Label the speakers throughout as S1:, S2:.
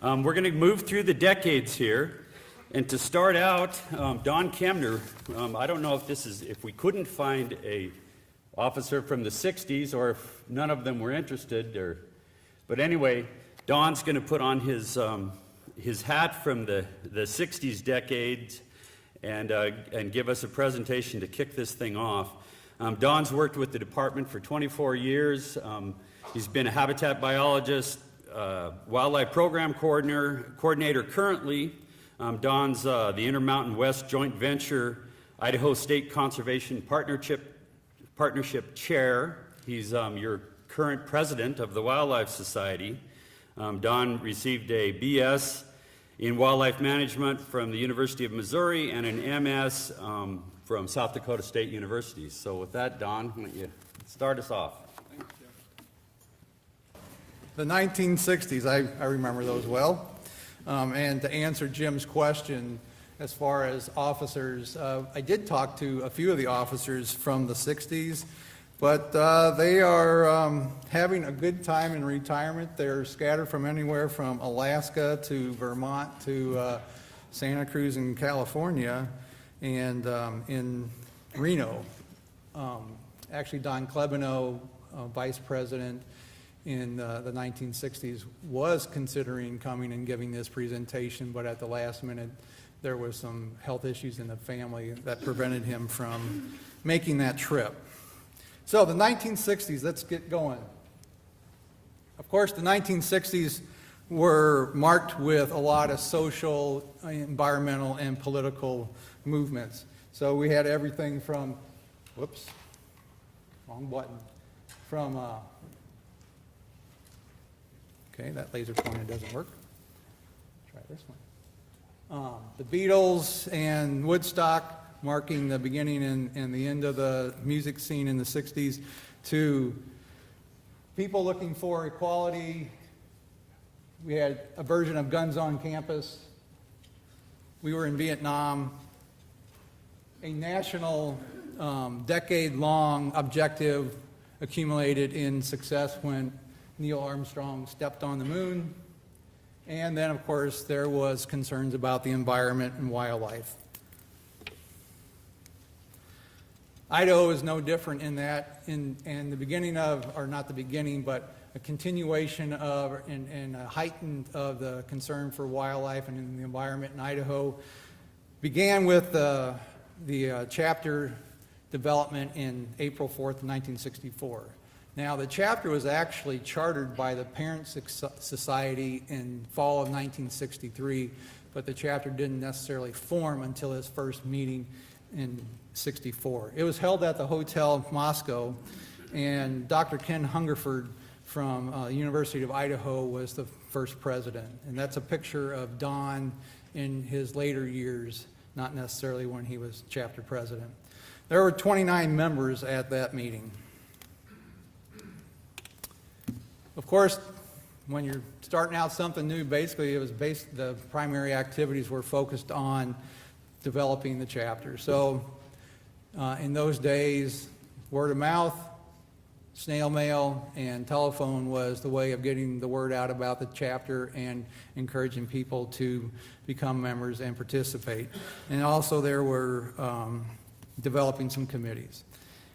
S1: We're going to move through the decades here. And to start out, Don Kemner, I don't know if we couldn't find a officer from the 60s or if none of them were interested, but anyway, Don's going to put on his hat from the 60s decades and give us a presentation to kick this thing off. Don's worked with the department for 24 years. He's been a habitat biologist, wildlife program coordinator currently. Don's the Intermountain West Joint Venture Idaho State Conservation Partnership Chair. He's your current president of the Wildlife Society. Don received a BS in Wildlife Management from the University of Missouri and an MS from South Dakota State University. So with that, Don, why don't you start us off?
S2: Thanks, Jeff. The 1960s, I remember those well. And to answer Jim's question, as far as officers, I did talk to a few of the officers from the 60s, but they are having a good time in retirement. They're scattered from anywhere from Alaska to Vermont to Santa Cruz in California and in Reno. Actually, Don Klebanow, vice president in the 1960s, was considering coming and giving this presentation, but at the last minute there was some health issues in the family that prevented him from making that trip. So the 1960s, let's get going. Of course, the 1960s were marked with a lot of social, environmental, and political movements. So we had everything from, whoops, wrong button, from, okay, that laser pointer doesn't work. Try this one. The Beatles and Woodstock, marking the beginning and the end of the music scene in the 60s, to people looking for equality. We had a version of Guns on Campus. We were in Vietnam. A national, decade-long objective accumulated in success when Neil Armstrong stepped on the moon. And then, of course, there was concerns about the environment and wildlife. Idaho is no different in that, in the beginning of, or not the beginning, but a continuation of and a heightened of the concern for wildlife and in the environment in Idaho began with the chapter development in April 4th, 1964. Now, the chapter was actually chartered by the Parent Society in fall of 1963, but the chapter didn't necessarily form until its first meeting in 64. It was held at the Hotel Moscow, and Dr. Ken Hungerford from University of Idaho was the first president. And that's a picture of Don in his later years, not necessarily when he was chapter president. There were 29 members at that meeting. Of course, when you're starting out something new, basically it was the primary activities were focused on developing the chapter. So in those days, word of mouth, snail mail, and telephone was the way of getting the word out about the chapter and encouraging people to become members and participate. And also there were developing some committees.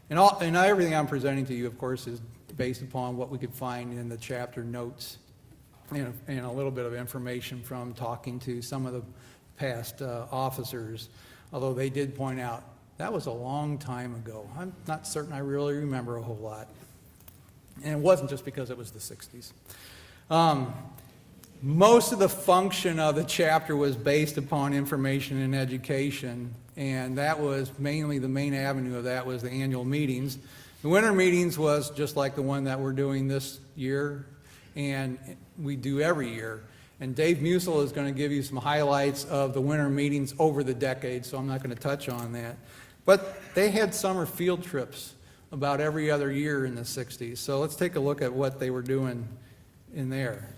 S2: And everything I'm presenting to you, of course, is based upon what we could find in the chapter notes and a little bit of information from talking to some of the past officers, although they did point out that was a long time ago. I'm not certain I really remember a whole lot. And it wasn't just because it was the 60s. Most of the function of the chapter was based upon information and education, and that was mainly the main avenue of that was the annual meetings. The winter meetings was just like the one that we're doing this year, and we do every year. And Dave Musil is going to give you some highlights of the winter meetings over the decade, so I'm not going to touch on that. But they had summer field trips about every other year in the 60s. So let's take a look at what they were doing in there.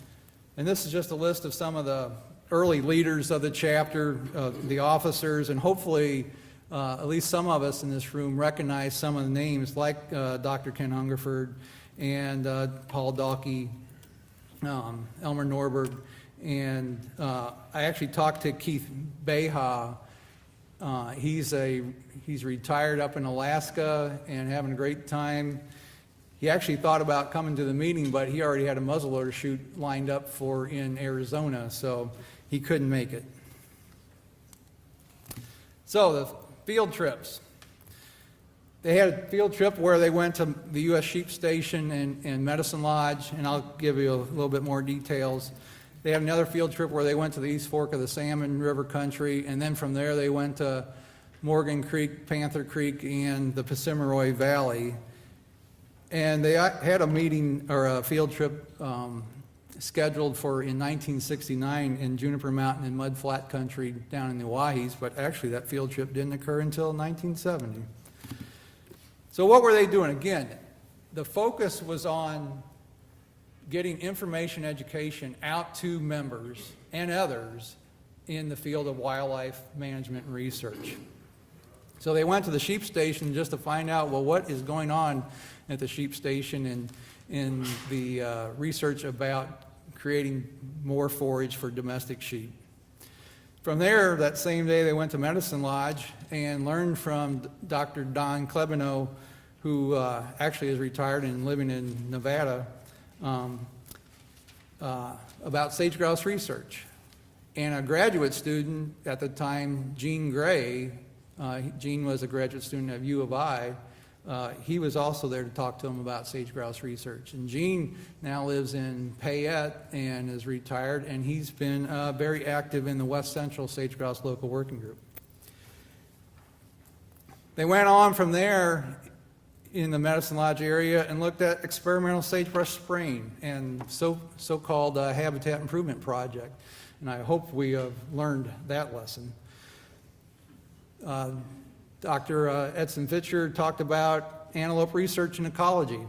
S2: And this is just a list of some of the early leaders of the chapter, the officers, and hopefully at least some of us in this room recognize some of the names, like Dr. Ken Hungerford and Paul Dahlke, Elmer Norberg, And I actually talked to Keith Beha. He's retired up in Alaska and having a great time. He actually thought about coming to the meeting, but he already had a muzzleloader shoot lined up in Arizona, so he couldn't make it. So the field trips. They had a field trip where they went to the U.S. Sheep Station and Medicine Lodge, and I'll give you a little bit more details. They had another field trip where they went to the East Fork of the Salmon River country, and then from there they went to Morgan Creek, Panther Creek, and the Passamaquoddy Valley. And they had a meeting or a field trip scheduled for in 1969 in Juniper Mountain and Mud Flat country down in the Oahes, but actually that field trip didn't occur until 1970. So what were they doing? Again, the focus was on getting information education out to members and others in the field of wildlife management and research. So they went to the sheep station just to find out, well, what is going on at the sheep station and in the research about creating more forage for domestic sheep. From there, that same day, they went to Medicine Lodge and learned from Dr. Don Klebeneau, who actually is retired and living in Nevada, about sage-grouse research. And a graduate student at the time, Gene Gray, Gene was a graduate student at U of I, he was also there to talk to him about sage-grouse research. And Gene now lives in Payette and is retired, and he's been very active in the West Central Sage-Grouse Local Working Group. They went on from there in the Medicine Lodge area and looked at experimental sagebrush spraying and so-called habitat improvement project. And I hope we have learned that lesson. Dr. Edson Fischer talked about antelope research and ecology.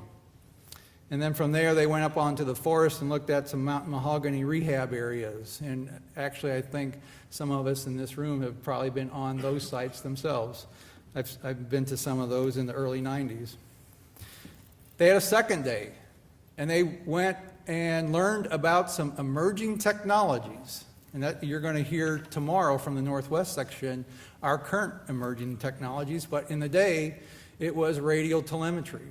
S2: And then from there, they went up onto the forest and looked at some mountain mahogany rehab areas. And actually, I think some of us in this room have probably been on those sites themselves. I've been to some of those in the early 90s. They had a second day, and they went and learned about some emerging technologies. And that you're going to hear tomorrow from the Northwest section, our current emerging technologies, but in the day, it was radial telemetry.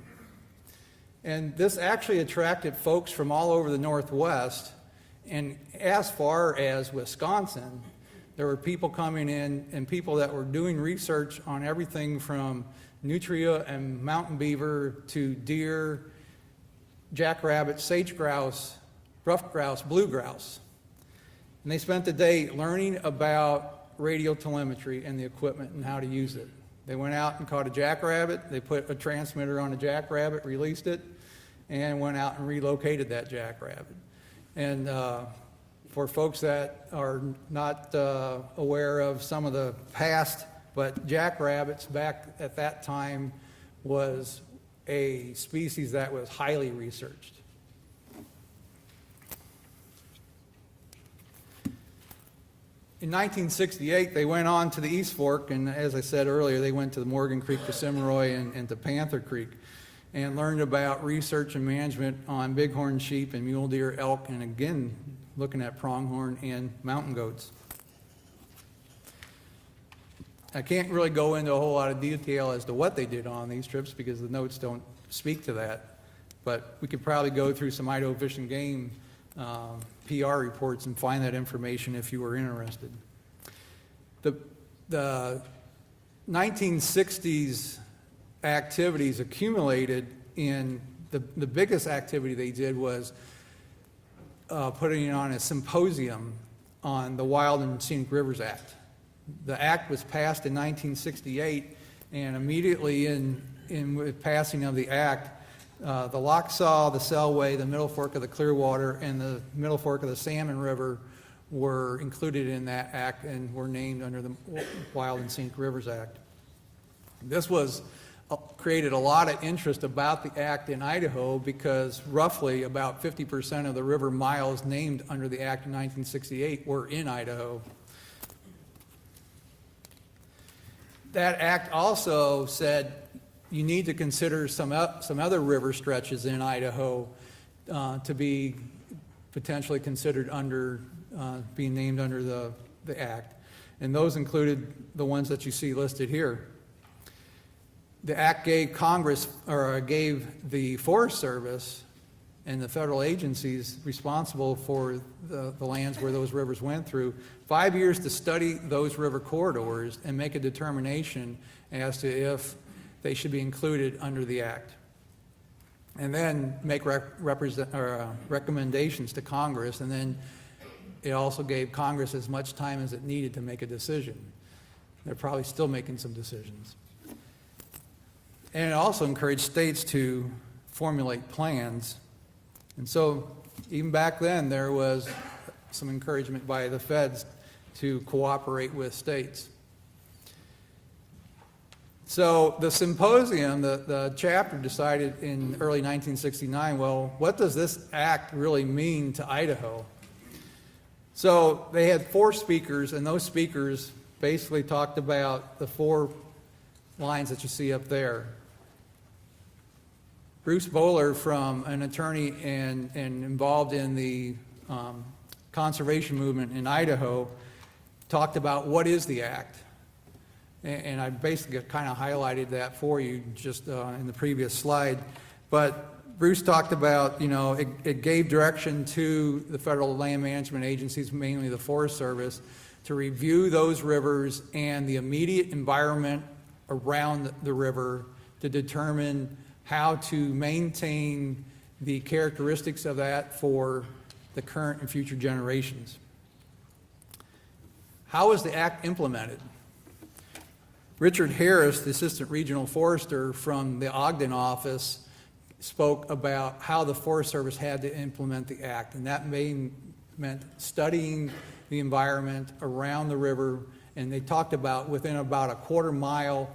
S2: And this actually attracted folks from all over the Northwest, and as far as Wisconsin, there were people coming in and people that were doing research on everything from nutria and mountain beaver to deer, jackrabbit, sage grouse, ruffed grouse, blue grouse. And they spent the day learning about radial telemetry and the equipment and how to use it. They went out and caught a jackrabbit, they put a transmitter on a jackrabbit, released it, and went out and relocated that jackrabbit. And for folks that are not aware of some of the past, but jackrabbits back at that time was a species that was highly researched. In 1968, they went on to the East Fork, and as I said earlier, they went to the Morgan Creek, Passamaquoddy, and to Panther Creek, and learned about research and management on bighorn sheep and mule deer, elk, and again, looking at pronghorn and mountain goats. I can't really go into a whole lot of detail as to what they did on these trips because the notes don't speak to that, but we could probably go through some Idaho Fish and Game PR reports and find that information if you were interested. The 1960s activities accumulated in the biggest activity they did was putting on a symposium on the Wild and Scenic Rivers Act. The act was passed in 1968, and immediately in passing of the act, the Lochsaw, the Selway, the Middle Fork of the Clearwater, and the Middle Fork of the Salmon River were included in that act and were named under the Wild and Scenic Rivers Act. This created a lot of interest about the act in Idaho because roughly about 50% of the river miles named under the act in 1968 were in Idaho. That act also said you need to consider some other river stretches in Idaho to be potentially considered under being named under the Act, and those included the ones that you see listed here. The Act gave gave the Forest Service and the federal agencies responsible for the lands where those rivers went through 5 years to study those river corridors and make a determination as to if they should be included under the Act. And then make recommendations to Congress, and then it also gave Congress as much time as it needed to make a decision. They're probably still making some decisions. And it also encouraged states to formulate plans. And so even back then, there was some encouragement by the feds to cooperate with states. So the symposium, the chapter decided in early 1969, well, what does this act really mean to Idaho? So they had 4 speakers, and those speakers basically talked about the 4 lines that you see up there. Bruce Bowler, from an attorney and involved in the conservation movement in Idaho, talked about what is the act. And I basically kind of highlighted that for you just in the previous slide. But Bruce talked about, it gave direction to the federal land management agencies, mainly the Forest Service, to review those rivers and the immediate environment around the river to determine how to maintain the characteristics of that for the current and future generations. How is the act implemented? Richard Harris, the Assistant Regional Forester from the Ogden office, spoke about how the Forest Service had to implement the act, and that meant studying the environment around the river, and they talked about within about a quarter-mile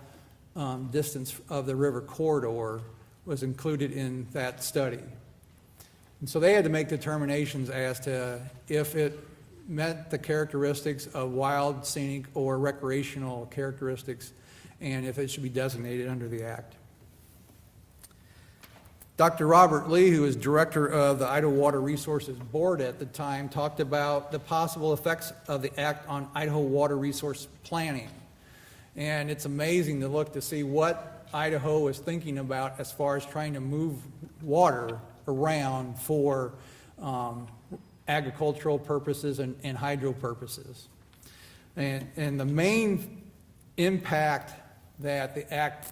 S2: distance of the river corridor was included in that study. And so they had to make determinations as to if it met the characteristics of wild, scenic, or recreational characteristics, and if it should be designated under the Act. Dr. Robert Lee, who was director of the Idaho Water Resources Board at the time, talked about the possible effects of the Act on Idaho water resource planning. And it's amazing to look to see what Idaho was thinking about as far as trying to move water around for agricultural purposes and hydro purposes. And the main impact that the Act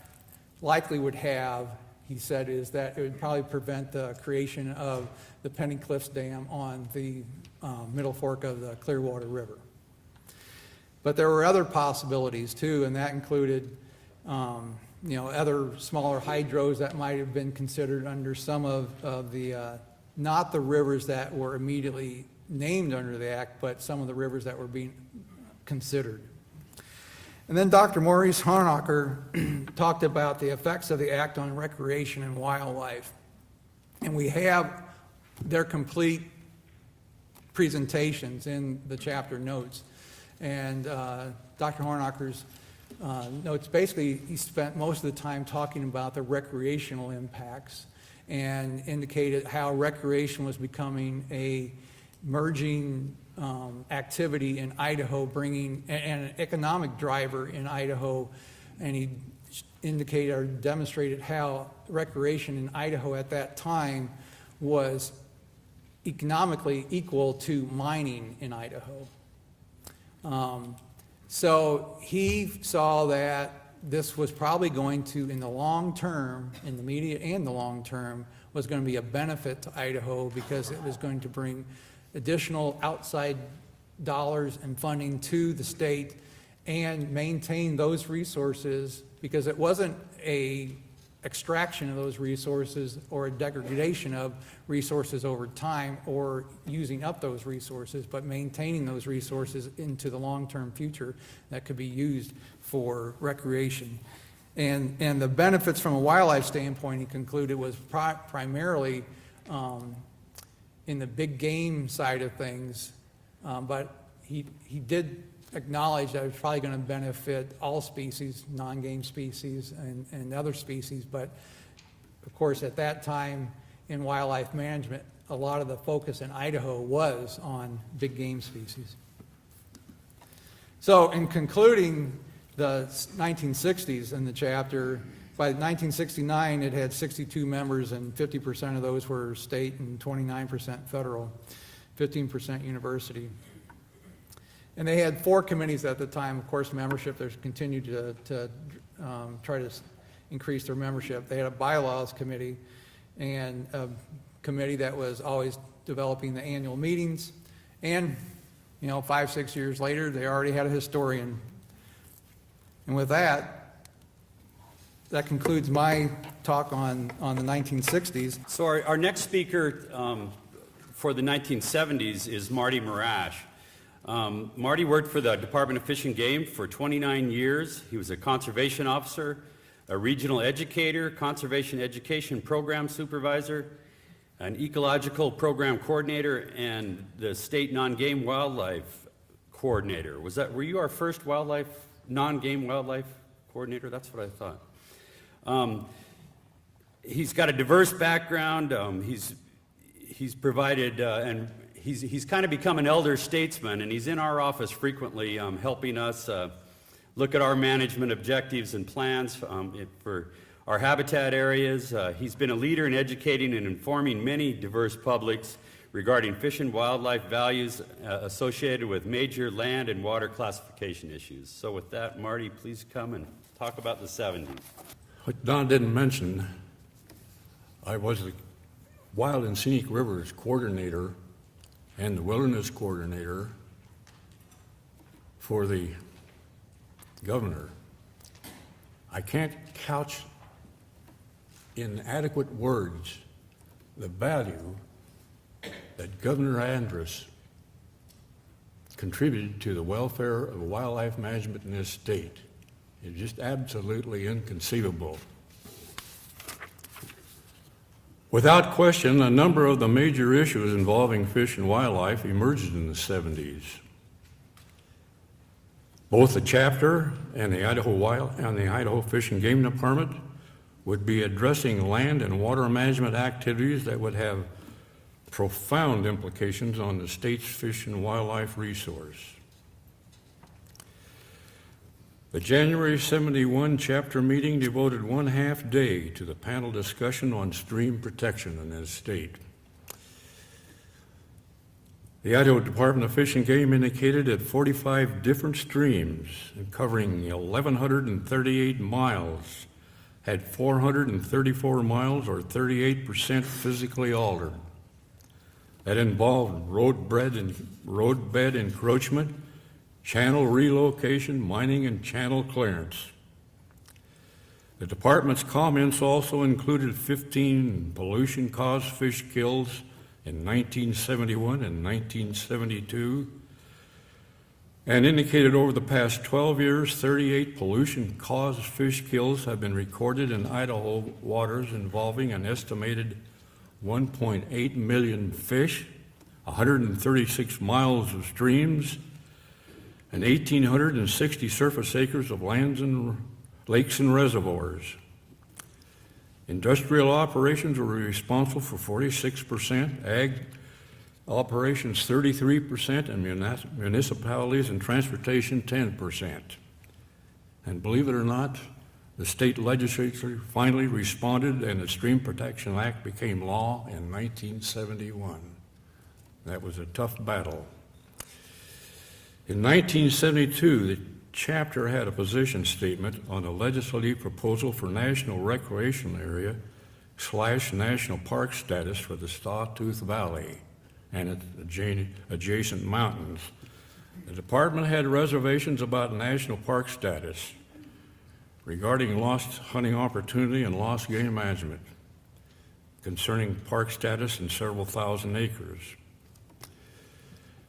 S2: likely would have, he said, is that it would probably prevent the creation of the Penny Cliffs Dam on the middle fork of the Clearwater River. But there were other possibilities too, and that included other smaller hydros that might have been considered under some of the not the rivers that were immediately named under the Act, but some of the rivers that were being considered. And then Dr. Maurice Honacher talked about the effects of the Act on recreation and wildlife. And we have their complete presentations in the chapter notes. And Dr. Honacher's notes, basically, he spent most of the time talking about the recreational impacts and indicated how recreation was becoming a merging activity in Idaho, bringing and an economic driver in Idaho. And he indicated or demonstrated how recreation in Idaho at that time was economically equal to mining in Idaho. So he saw that this was probably going to, in the long term, in the immediate and the long term, was going to be a benefit to Idaho because it was going to bring additional outside dollars and funding to the state and maintain those resources, because it wasn't a extraction of those resources or a degradation of resources over time or using up those resources, but maintaining those resources into the long-term future that could be used for recreation. And the benefits from a wildlife standpoint, he concluded, was primarily in the big game side of things, but he did acknowledge that it was probably going to benefit all species, non-game species and other species. But of course, at that time in wildlife management, a lot of the focus in Idaho was on big game species. So in concluding the 1960s in the chapter, by 1969 it had 62 members, and 50% of those were state and 29% federal, 15% university. And they had 4 committees at the time. Of course, membership, there's continued to try to increase their membership. They had a bylaws committee and a committee that was always developing the annual meetings. And, 5-6 years later, they already had a historian. And with that concludes my talk on the 1960s.
S1: So our next speaker for the 1970s is Marty Morache. Marty worked for the Department of Fish and Game for 29 years. He was a conservation officer, a regional educator, conservation education program supervisor, an ecological program coordinator, and the state non-game wildlife coordinator. Were you our first non-game wildlife coordinator? That's what I thought. He's got a diverse background. He's provided and he's kind of become an elder statesman, and he's in our office frequently helping us look at our management objectives and plans for our habitat areas. He's been a leader in educating and informing many diverse publics regarding fish and wildlife values associated with major land and water classification issues. So with that, Marty, please come and talk about the 70s.
S3: What Don didn't mention, I was the Wild and Scenic Rivers coordinator and the wilderness coordinator for the governor. I can't couch in adequate words the value that Governor Andrus contributed to the welfare of wildlife management in this state. It's just absolutely inconceivable. Without question, a number of the major issues involving fish and wildlife emerged in the 70s. Both the chapter and the Idaho Fish and Game Department would be addressing land and water management activities that would have profound implications on the state's fish and wildlife resource. The January 71 chapter meeting devoted 1/2 day to the panel discussion on stream protection in this state. The Idaho Department of Fish and Game indicated that 45 different streams covering 1,138 miles had 434 miles or 38% physically altered. That involved roadbed encroachment, channel relocation, mining, and channel clearance. The department's comments also included 15 pollution-caused fish kills in 1971 and 1972, and indicated over the past 12 years, 38 pollution-caused fish kills have been recorded in Idaho waters involving an estimated 1.8 million fish, 136 miles of streams, and 1,860 surface acres of lands and lakes and reservoirs. Industrial operations were responsible for 46%, ag operations 33%, and municipalities and transportation 10%. And believe it or not, the state legislature finally responded and the Stream Protection Act became law in 1971. That was a tough battle. In 1972, the chapter had a position statement on a legislative proposal for national recreation area / national park status for the Sawtooth Valley and its adjacent mountains. The department had reservations about national park status regarding lost hunting opportunity and lost game management concerning park status in several thousand acres.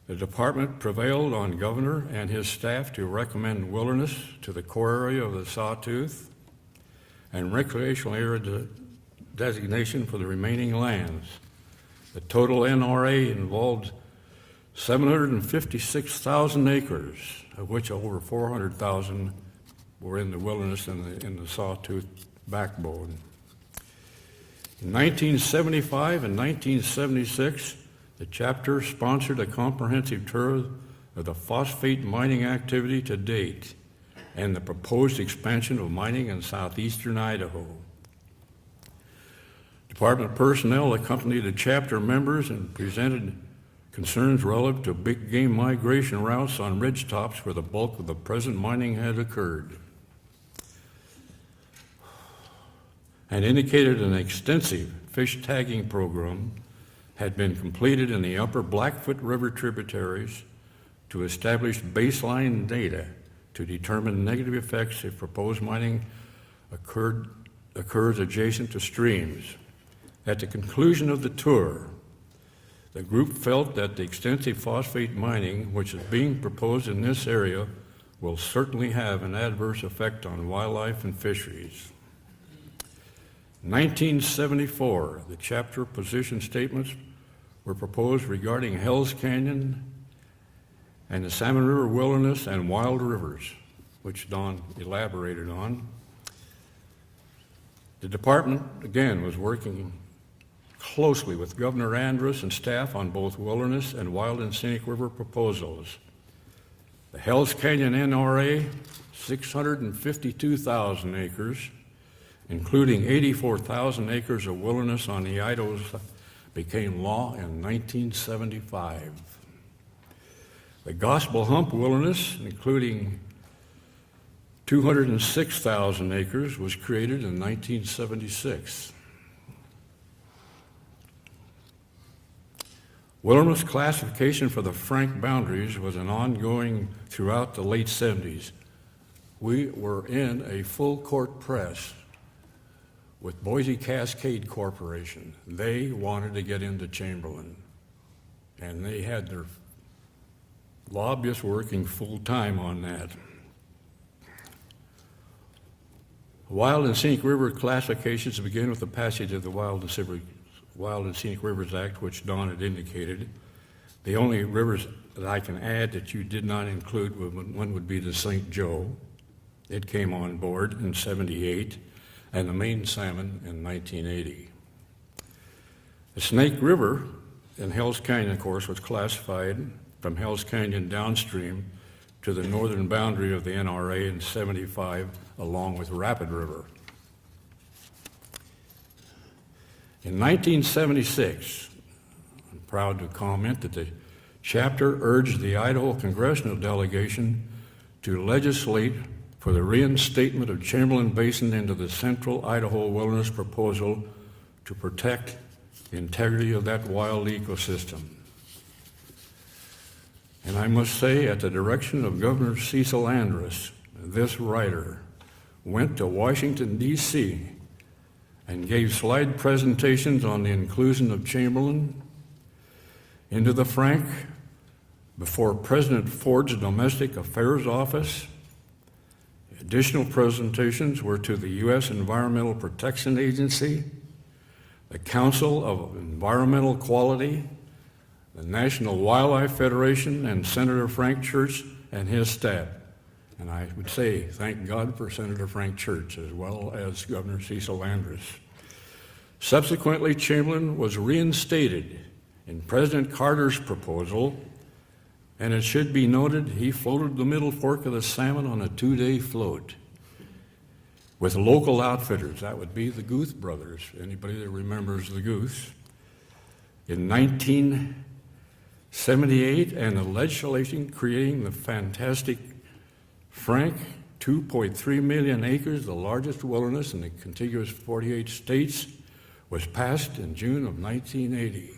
S3: The department prevailed on Governor and his staff to recommend wilderness to the core area of the Sawtooth and recreational area designation for the remaining lands. The total NRA involved 756,000 acres, of which over 400,000 were in the wilderness in the Sawtooth backbone. In 1975 and 1976, the chapter sponsored a comprehensive tour of the phosphate mining activity to date and the proposed expansion of mining in southeastern Idaho. Department personnel accompanied the chapter members and presented concerns relative to big game migration routes on ridgetops where the bulk of the present mining had occurred, and indicated an extensive fish tagging program had been completed in the upper Blackfoot River tributaries to establish baseline data to determine negative effects if proposed mining occurs adjacent to streams. At the conclusion of the tour, the group felt that the extensive phosphate mining which is being proposed in this area will certainly have an adverse effect on wildlife and fisheries. In 1974, the chapter position statements were proposed regarding Hells Canyon and the Salmon River Wilderness and Wild Rivers, which Don elaborated on. The department, again, was working closely with Governor Andrus and staff on both wilderness and wild and scenic river proposals. The Hells Canyon NRA, 652,000 acres, including 84,000 acres of wilderness on the Idaho, became law in 1975. The Gospel Hump Wilderness, including 206,000 acres, was created in 1976. Wilderness classification for the Frank boundaries was an ongoing throughout the late 70s. We were in a full court press with Boise Cascade Corporation. They wanted to get into Chamberlain, and they had their lobbyists working full-time on that. Wild and Scenic River classifications begin with the passage of the Wild and Scenic Rivers Act, which Don had indicated. The only rivers that I can add that you did not include, one would be the St. Joe. It came on board in '78, and the Maine Salmon in 1980. The Snake River in Hells Canyon, of course, was classified from Hells Canyon downstream to the northern boundary of the NRA in '75, along with Rapid River. In 1976, I'm proud to comment that the chapter urged the Idaho congressional delegation to legislate for the reinstatement of Chamberlain Basin into the central Idaho wilderness proposal to protect the integrity of that wild ecosystem. And I must say, at the direction of Governor Cecil Andrus, this writer went to Washington, D.C., and gave slide presentations on the inclusion of Chamberlain into the Frank before President Ford's Domestic Affairs Office. Additional presentations were to the U.S. Environmental Protection Agency, the Council of Environmental Quality, the National Wildlife Federation, and Senator Frank Church and his staff. And I would say, thank God for Senator Frank Church, as well as Governor Cecil Andrus. Subsequently, Chamberlain was reinstated in President Carter's proposal, and it should be noted he floated the Middle Fork of the Salmon on a 2-day float with local outfitters. That would be the Guth brothers, anybody that remembers the Guths. In 1978, and the legislation creating the fantastic Frank, 2.3 million acres, the largest wilderness in the contiguous 48 states, was passed in June of 1980.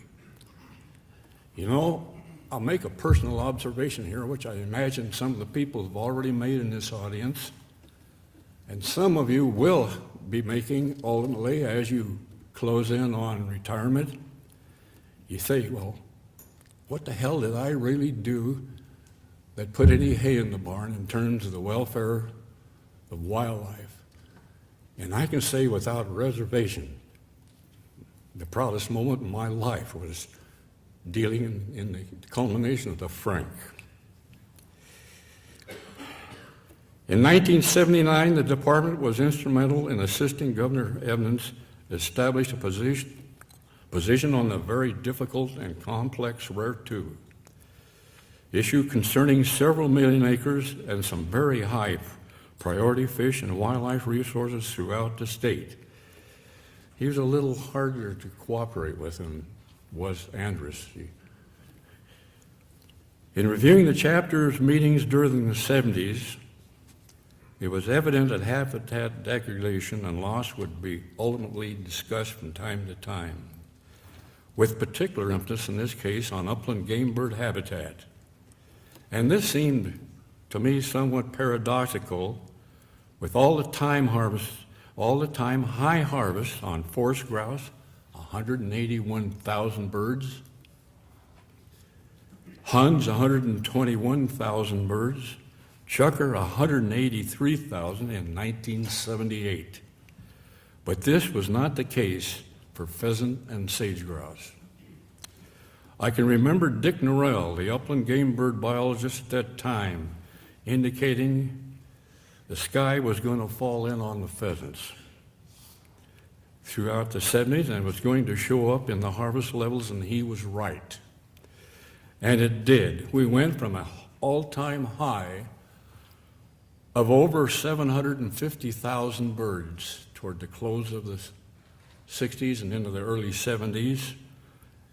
S3: You know, I'll make a personal observation here, which I imagine some of the people have already made in this audience, and some of you will be making ultimately as you close in on retirement. You say, well, what the hell did I really do that put any hay in the barn in terms of the welfare of wildlife? And I can say without reservation, the proudest moment in my life was dealing in the culmination of the Frank. In 1979, the department was instrumental in assisting Governor Evans established a position on the very difficult and complex rare two issue concerning several million acres and some very high priority fish and wildlife resources throughout the state. He was a little harder to cooperate with than was Andrus. In reviewing the chapter's meetings during the 70s, it was evident that habitat degradation and loss would be ultimately discussed from time to time, with particular emphasis in this case on upland game bird habitat. And this seemed to me somewhat paradoxical with all the time high harvest on forest grouse, 181,000 birds, Huns, 121,000 birds, Chucker, 183,000 in 1978. But this was not the case for pheasant and sage grouse. I can remember Dick Norrell, the upland game bird biologist at that time, indicating the sky was going to fall in on the pheasants throughout the 70s and was going to show up in the harvest levels, and he was right. And it did. We went from an all-time high of over 750,000 birds toward the close of the 60s and into the early 70s,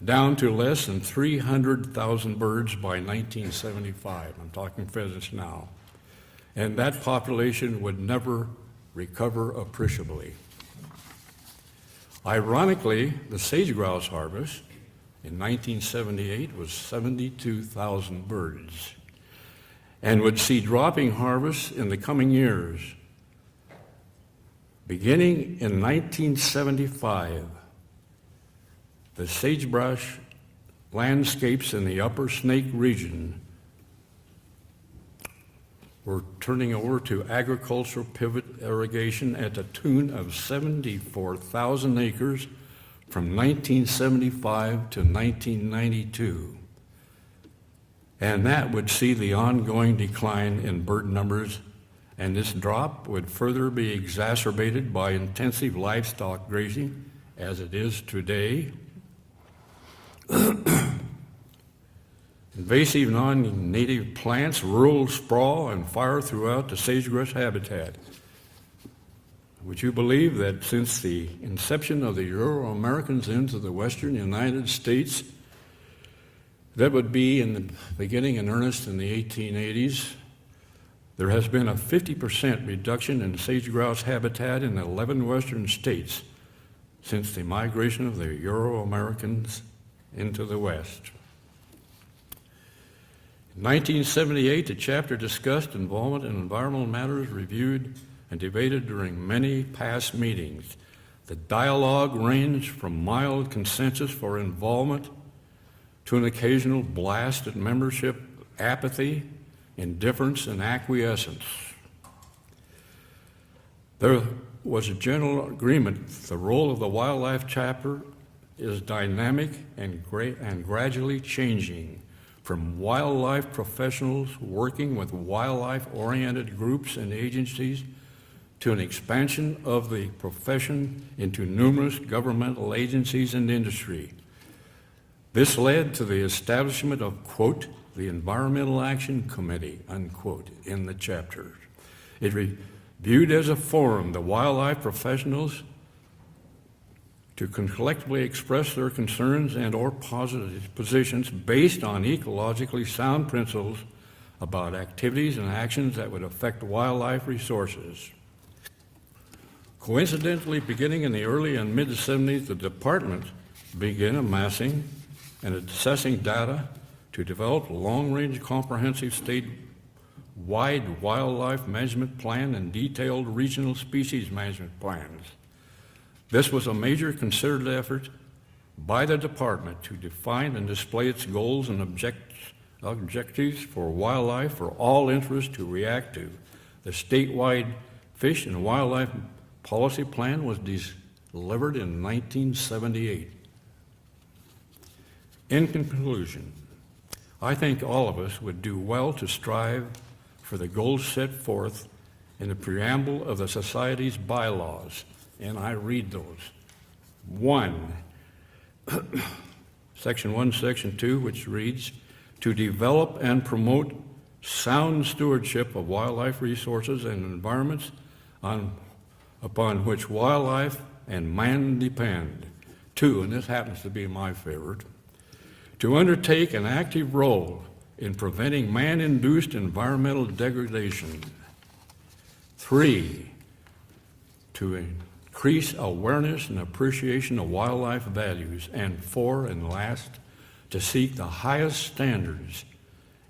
S3: down to less than 300,000 birds by 1975. I'm talking pheasants now. And that population would never recover appreciably. Ironically, the sage grouse harvest in 1978 was 72,000 birds and would see dropping harvests in the coming years. Beginning in 1975, the sagebrush landscapes in the upper Snake region were turning over to agricultural pivot irrigation at the tune of 74,000 acres from 1975 to 1992. And that would see the ongoing decline in bird numbers, and this drop would further be exacerbated by intensive livestock grazing, as it is today. Invasive non-native plants, rural sprawl, and fire throughout the sagebrush habitat. Would you believe that since the inception of the Euro-Americans into the western United States, that would be in the beginning in earnest in the 1880s, there has been a 50% reduction in sage-grouse habitat in 11 western states since the migration of the Euro-Americans into the West. In 1978, the chapter discussed involvement in environmental matters reviewed and debated during many past meetings. The dialogue ranged from mild consensus for involvement to an occasional blast at membership apathy, indifference, and acquiescence. There was a general agreement the role of the wildlife chapter is dynamic and gradually changing, from wildlife professionals working with wildlife-oriented groups and agencies to an expansion of the profession into numerous governmental agencies and industry. This led to the establishment of, quote, the Environmental Action Committee, unquote, in the chapter. It viewed as a forum the wildlife professionals to collectively express their concerns and or positive positions based on ecologically sound principles about activities and actions that would affect wildlife resources. Coincidentally, beginning in the early and mid-70s, the department began amassing and assessing data to develop a long-range comprehensive state-wide wildlife management plan and detailed regional species management plans. This was a major concerted effort by the department to define and display its goals and objectives for wildlife for all interests to react to. The statewide fish and wildlife policy plan was delivered in 1978. In conclusion, I think all of us would do well to strive for the goals set forth in the preamble of the Society's bylaws, and I read those. 1, Section 1, Section 2, which reads, to develop and promote sound stewardship of wildlife resources and environments upon which wildlife and man depend. 2, and this happens to be my favorite, to undertake an active role in preventing man-induced environmental degradation. 3, to increase awareness and appreciation of wildlife values. And 4, and last, to seek the highest standards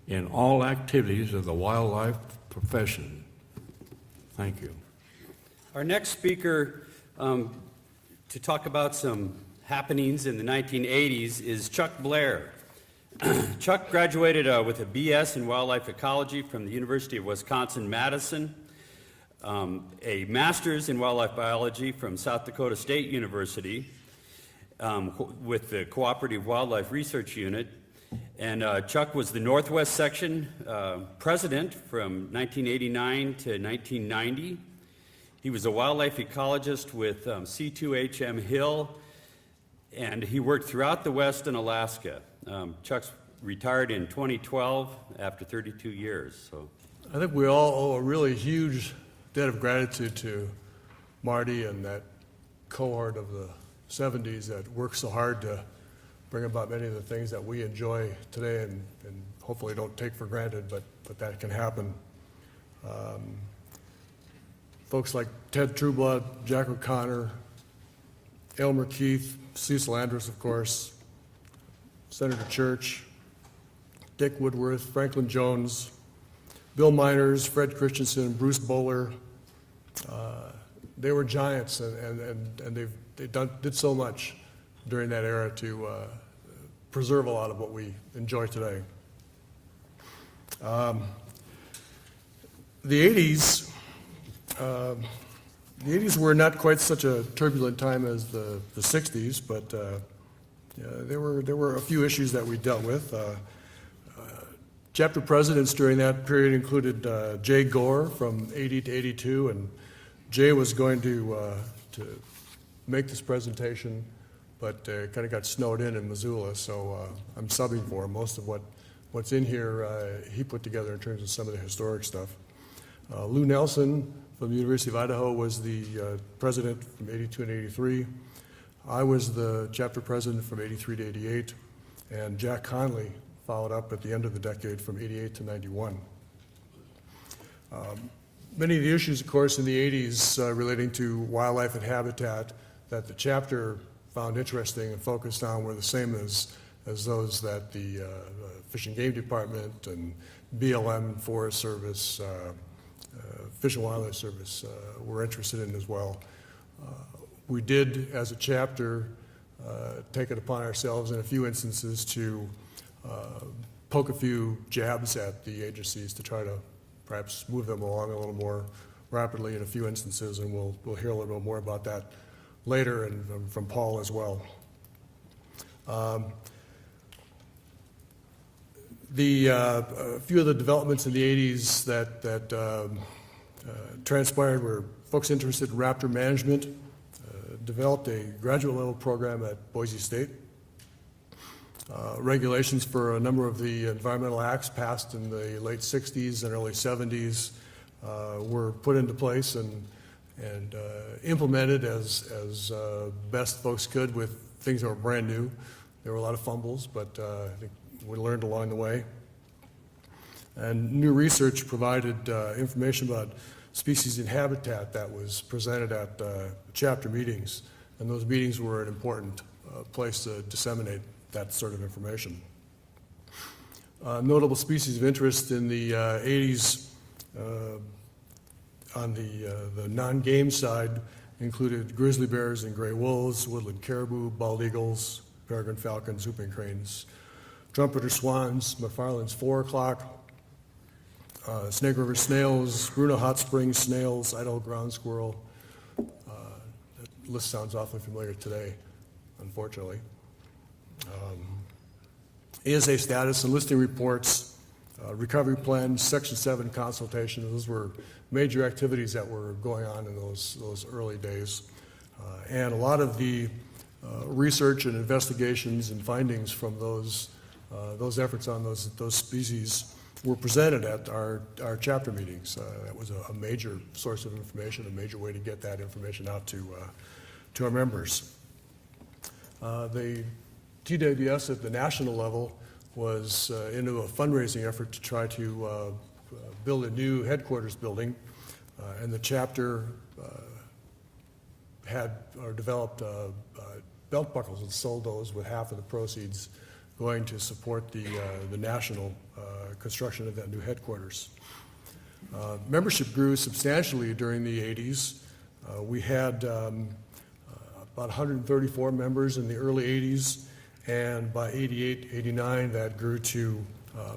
S3: in all activities of the wildlife profession. Thank you.
S1: Our next speaker to talk about some happenings in the 1980s is Chuck Blair. Chuck graduated with a BS in wildlife ecology from the University of Wisconsin-Madison, a master's in wildlife biology from South Dakota State University with the Cooperative Wildlife Research Unit. And Chuck was the Northwest Section president from 1989 to 1990. He was a wildlife ecologist with C2HM Hill, and he worked throughout the West and Alaska. Chuck's retired in 2012 after 32 years. So
S4: I think we all owe a really huge debt of gratitude to Marty and that cohort of the 70s that worked so hard to bring about many of the things that we enjoy today and hopefully don't take for granted, but that can happen. Folks like Ted Trueblood, Jack O'Connor, Elmer Keith, Cecil Andrus, of course, Senator Church, Dick Woodworth, Franklin Jones, Bill Miners, Fred Christensen, Bruce Bowler. They were giants, and they did so much during that era to preserve a lot of what we enjoy today. The 80s were not quite such a turbulent time as the 60s, but there were a few issues that we dealt with. Chapter presidents during that period included Jay Gore from 80 to 82, and Jay was going to make this presentation, but kind of got snowed in Missoula, so I'm subbing for him. Most of what's in here he put together in terms of some of the historic stuff. Lou Nelson from the University of Idaho was the president from 82 and 83. I was the chapter president from 83 to 88, and Jack Conley followed up at the end of the decade from 88 to 91. Many of the issues, of course, in the 80s relating to wildlife and habitat that the chapter found interesting and focused on were the same as those that the Fish and Game Department and BLM, Forest Service, Fish and Wildlife Service were interested in as well. We did, as a chapter, take it upon ourselves in a few instances to poke a few jabs at the agencies to try to perhaps move them along a little more rapidly in a few instances, and we'll hear a little bit more about that later and from Paul as well. A few of the developments in the 80s that transpired were folks interested in raptor management, developed a graduate level program at Boise State. Regulations for a number of the environmental acts passed in the late 60s and early 70s were put into place and implemented as best folks could with things that were brand new. There were a lot of fumbles, but I think we learned along the way. And new research provided information about species and habitat that was presented at chapter meetings, and those meetings were an important place to disseminate that sort of information. Notable species of interest in the 80s on the non-game side included grizzly bears and gray wolves, woodland caribou, bald eagles, peregrine falcons, whooping cranes, trumpeter swans, McFarland's 4 o'clock, Snake River snails, Bruno hot springs snails, Idaho ground squirrel. That list sounds awfully familiar today, unfortunately. ASA status and listing reports, recovery plans, Section 7 consultations. Those were major activities that were going on in those early days. And a lot of the research and investigations and findings from those efforts on those species were presented at our chapter meetings. That was a major source of information, a major way to get that information out to our members. The TWS at the national level was into a fundraising effort to try to build a new headquarters building, and the chapter developed belt buckles and sold those with half of the proceeds going to support the national construction of that new headquarters. Membership grew substantially during the 80s. We had about 134 members in the early 80s, and by 88, 89, that grew to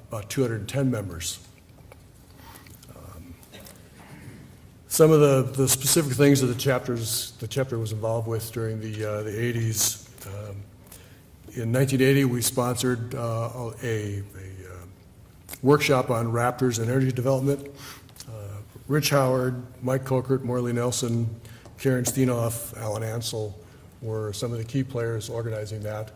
S4: about 210 members. Some of the specific things that the chapter was involved with during the 80s. In 1980, we sponsored a workshop on raptors and energy development. Rich Howard, Mike Kokert, Morley Nelson, Karen Steinoff, Alan Ansel were some of the key players organizing that.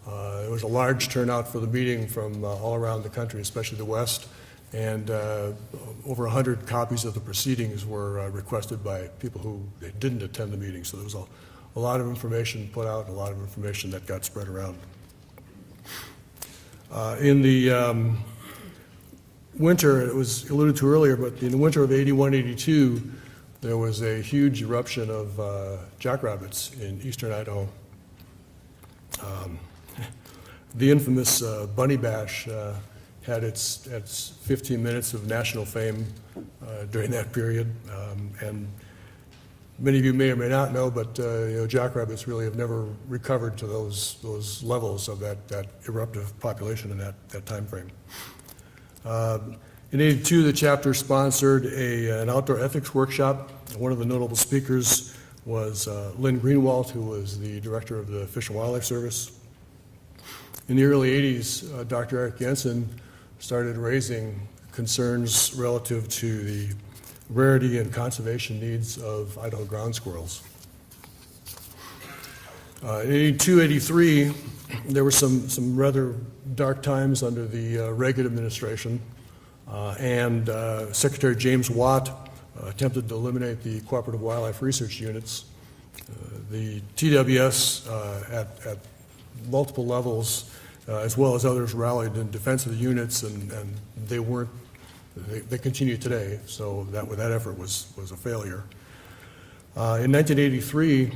S4: There was a large turnout for the meeting from all around the country, especially the West, and over 100 copies of the proceedings were requested by people who didn't attend the meeting. So there was a lot of information put out, a lot of information that got spread around. In the winter, it was alluded to earlier, but in the winter of 81, 82, there was a huge eruption of jackrabbits in eastern Idaho. The infamous Bunny Bash had its 15 minutes of national fame during that period, and many of you may or may not know, but jackrabbits really have never recovered to those levels of that eruptive population in that time frame. In 82, the chapter sponsored an outdoor ethics workshop. One of the notable speakers was Lynn Greenwald, who was the director of the Fish and Wildlife Service. In the early 80s, Dr. Eric Jensen started raising concerns relative to the rarity and conservation needs of Idaho ground squirrels. In 82, 83, there were some rather dark times under the Reagan administration, and Secretary James Watt attempted to eliminate the cooperative wildlife research units. The TWS at multiple levels, as well as others, rallied in defense of the units, and they continue today, so that effort was a failure. In 1983,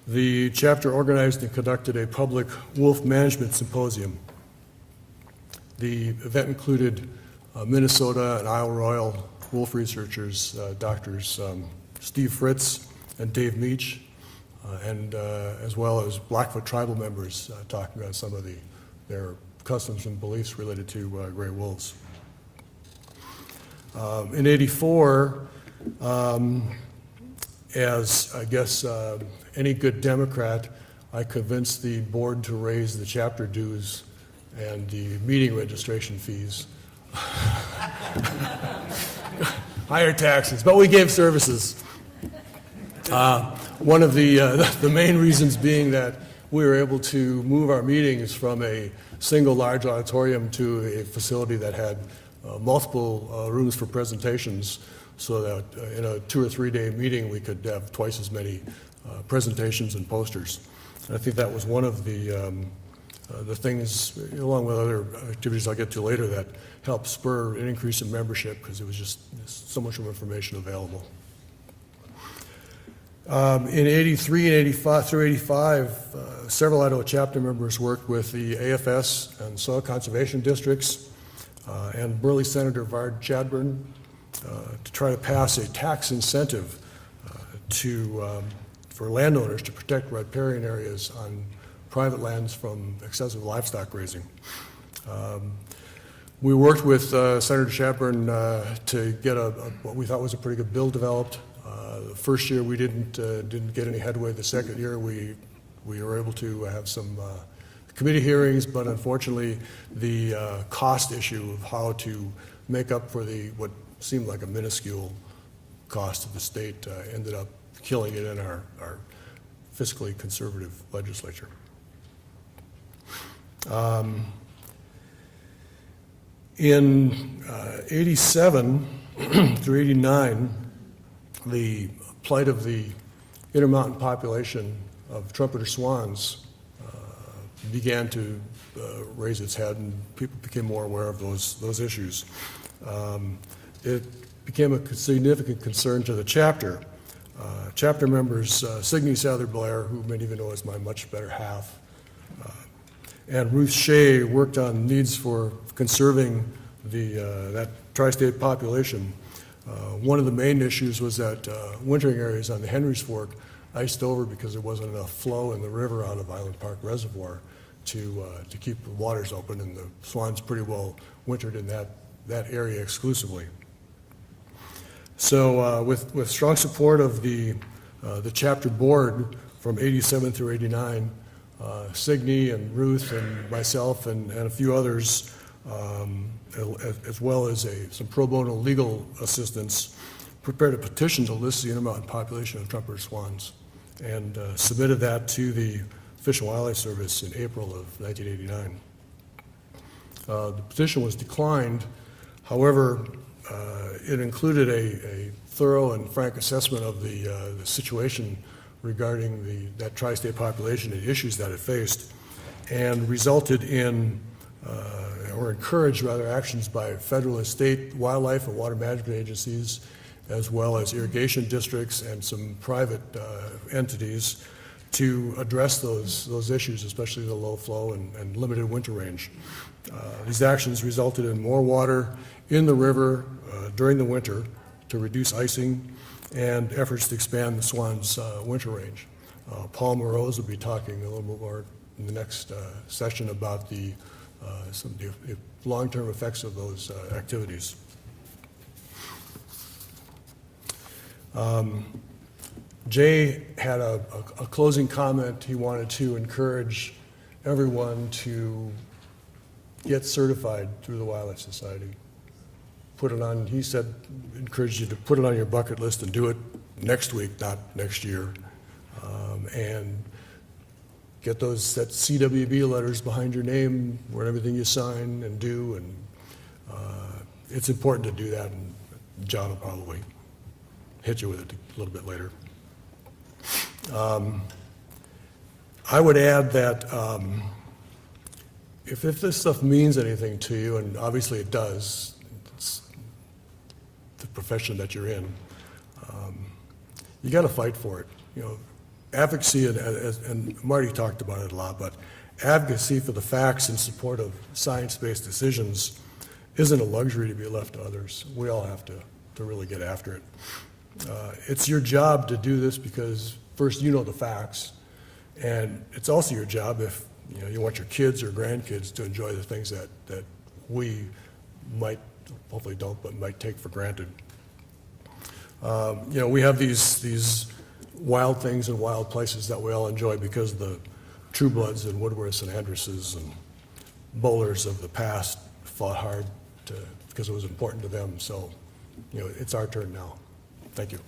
S4: the chapter organized and conducted a public wolf management symposium. The event included Minnesota and Isle Royal wolf researchers, Doctors Steve Fritz and Dave Meach, and as well as Blackfoot tribal members talking about some of their customs and beliefs related to gray wolves. In 84, as I guess any good Democrat, I convinced the board to raise the chapter dues and the meeting registration fees. Higher taxes, but we gave services. One of the main reasons being that we were able to move our meetings from a single large auditorium to a facility that had multiple rooms for presentations, so that in a 2 or 3 day meeting we could have twice as many presentations and posters. And I think that was one of the things, along with other activities I'll get to later, that helped spur an increase in membership because there was just so much more information available. In 83 and 85 through 85, several Idaho chapter members worked with the AFS and soil conservation districts and Burley Senator Vard Chadburn to try to pass a tax incentive for landowners to protect riparian areas on private lands from excessive livestock grazing. We worked with Senator Chadburn to get what we thought was a pretty good bill developed. The first year we didn't get any headway. The second year we were able to have some committee hearings, but unfortunately the cost issue of how to make up for what seemed like a minuscule cost of the state ended up killing it in our fiscally conservative legislature. In 87 through 89, the plight of the intermountain population of trumpeter swans began to raise its head, and people became more aware of those issues. It became a significant concern to the chapter. Chapter members Signe Blair, who many of you know as my much better half, and Ruth Shea worked on needs for conserving that tri-state population. One of the main issues was that wintering areas on the Henry's Fork iced over because there wasn't enough flow in the river out of Island Park Reservoir to keep the waters open, and the swans pretty well wintered in that area exclusively. So with strong support of the chapter board from 87 through 89, Signe and Ruth and myself and a few others, as well as some pro bono legal assistance, prepared a petition to list the intermountain population of trumpeter swans and submitted that to the Fish and Wildlife Service in April of 1989. The petition was declined. However, it included a thorough and frank assessment of the situation regarding that tri-state population and issues that it faced, and resulted in, or encouraged rather, actions by federal and state wildlife and water management agencies, as well as irrigation districts and some private entities to address those issues, especially the low flow and limited winter range. These actions resulted in more water in the river during the winter to reduce icing and efforts to expand the swans' winter range. Paul Moroz will be talking a little bit more in the next session about some of the long-term effects of those activities. Jay had a closing comment. He wanted to encourage everyone to get certified through the Wildlife Society. Put it on, he said, encouraged you to put it on your bucket list and do it next week, not next year. And get that CWB letters behind your name where everything you sign and do, and it's important to do that, and John will probably hit you with it a little bit later. I would add that if this stuff means anything to you, and obviously it does, it's the profession that you're in, you got to fight for it. You know, advocacy, and Marty talked about it a lot, but advocacy for the facts in support of science-based decisions isn't a luxury to be left to others. We all have to really get after it. It's your job to do this because first you know the facts, and it's also your job if you want your kids or grandkids to enjoy the things that we might, hopefully don't, but might take for granted. We have these wild things and wild places that we all enjoy because the True Bloods and Woodworths and Andresses and bowlers of the past fought hard because it was important to them. So, it's our turn now. Thank you.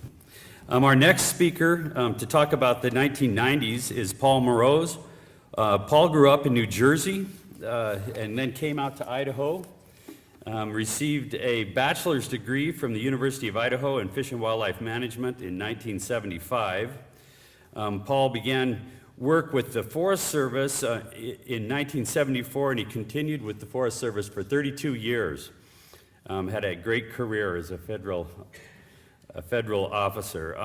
S1: Our next speaker to talk about the 1990s is Paul Moroz. Paul grew up in New Jersey and then came out to Idaho, received a bachelor's degree from the University of Idaho in Fish and Wildlife Management in 1975. Paul began work with the Forest Service in 1974, and he continued with the Forest Service for 32 years. Had a great career as a federal officer.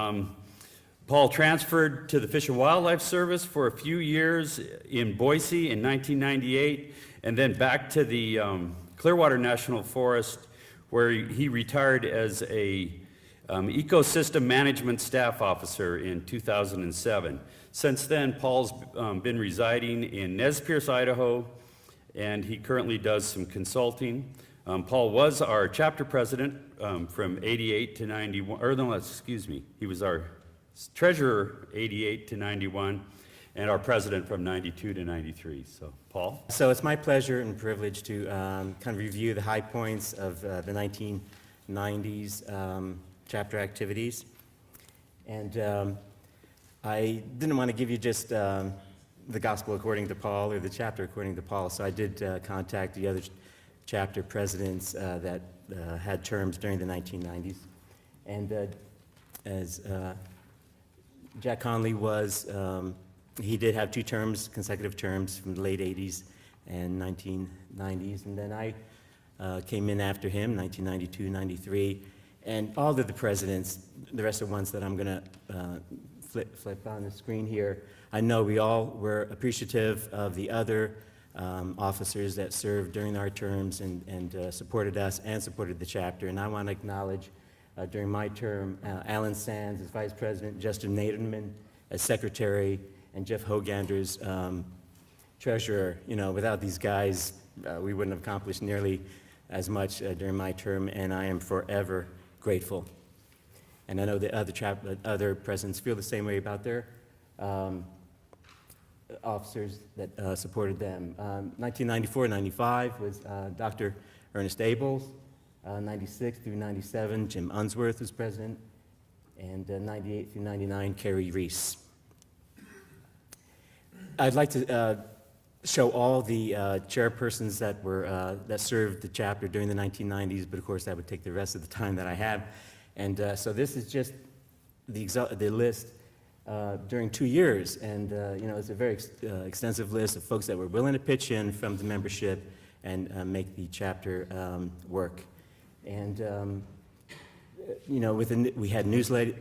S1: Paul transferred to the Fish and Wildlife Service for a few years in Boise in 1998, and then back to the Clearwater National Forest, where he retired as a ecosystem management staff officer in 2007. Since then, Paul's been residing in Nez Perce, Idaho, and he currently does some consulting. Paul was our chapter president from 88 to 91, or no, excuse me, he was our treasurer 88 to 91, and our president from 92 to 93. So, Paul?
S5: So it's my pleasure and privilege to kind of review the high points of the 1990s chapter activities. And I didn't want to give you just the gospel according to Paul or the chapter according to Paul, so I did contact the other chapter presidents that had terms during the 1990s. And as Jack Conley was, he did have 2 terms, consecutive terms from the late 80s and 1990s, and then I came in after him, 1992, 93, and all of the presidents, the rest of the ones that I'm going to flip on the screen here, I know we all were appreciative of the other officers that served during our terms and supported us and supported the chapter, and I want to acknowledge during my term, Alan Sands as vice president, Justin Naderman as secretary, and Jeff Hogander's treasurer. You know, without these guys, we wouldn't have accomplished nearly as much during my term, and I am forever grateful. And I know the other presidents feel the same way about their officers that supported them. 1994-95 was Dr. Ernest Abels. 96 through 97, Jim Unsworth was president, and 98 through 99, Kerry Reese. I'd like to show all the chairpersons that were that served the chapter during the 1990s, but of course that would take the rest of the time that I have. And so this is just the list during 2 years, and you know, it's a very extensive list of folks that were willing to pitch in from the membership and make the chapter work. And you know, we had newsletter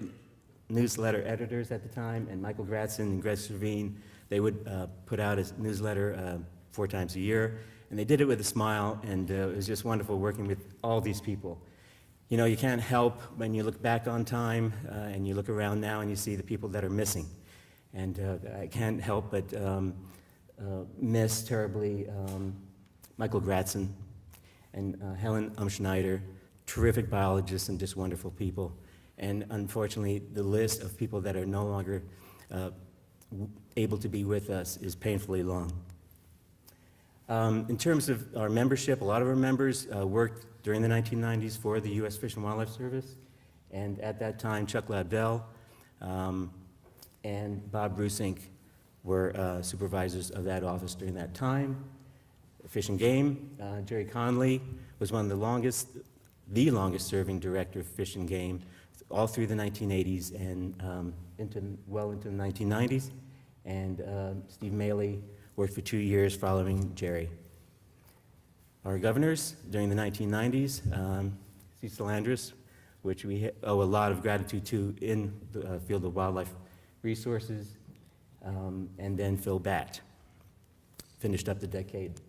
S5: editors at the time, and Michael Gratson and Greg Servine, they would put out a newsletter 4 times a year, and they did it with a smile, and it was just wonderful working with all these people. You know, you can't help when you look back on time and you look around now and you see the people that are missing. And I can't help but miss terribly Michael Gratson and Helen Schneider, terrific biologists and just wonderful people. And unfortunately, the list of people that are no longer able to be with us is painfully long. In terms of our membership, a lot of our members worked during the 1990s for the U.S. Fish and Wildlife Service. And at that time, Chuck Labdell and Bob Brusink were supervisors of that office during that time. Fish and Game, Jerry Conley was one of the longest serving director of Fish and Game all through the 1980s and well into the 1990s. And Steve Maley worked for 2 years following Jerry. Our governors during the 1990s, Cecil Andrus, which we owe a lot of gratitude to in the field of wildlife resources, and then Phil Batt finished up the decade.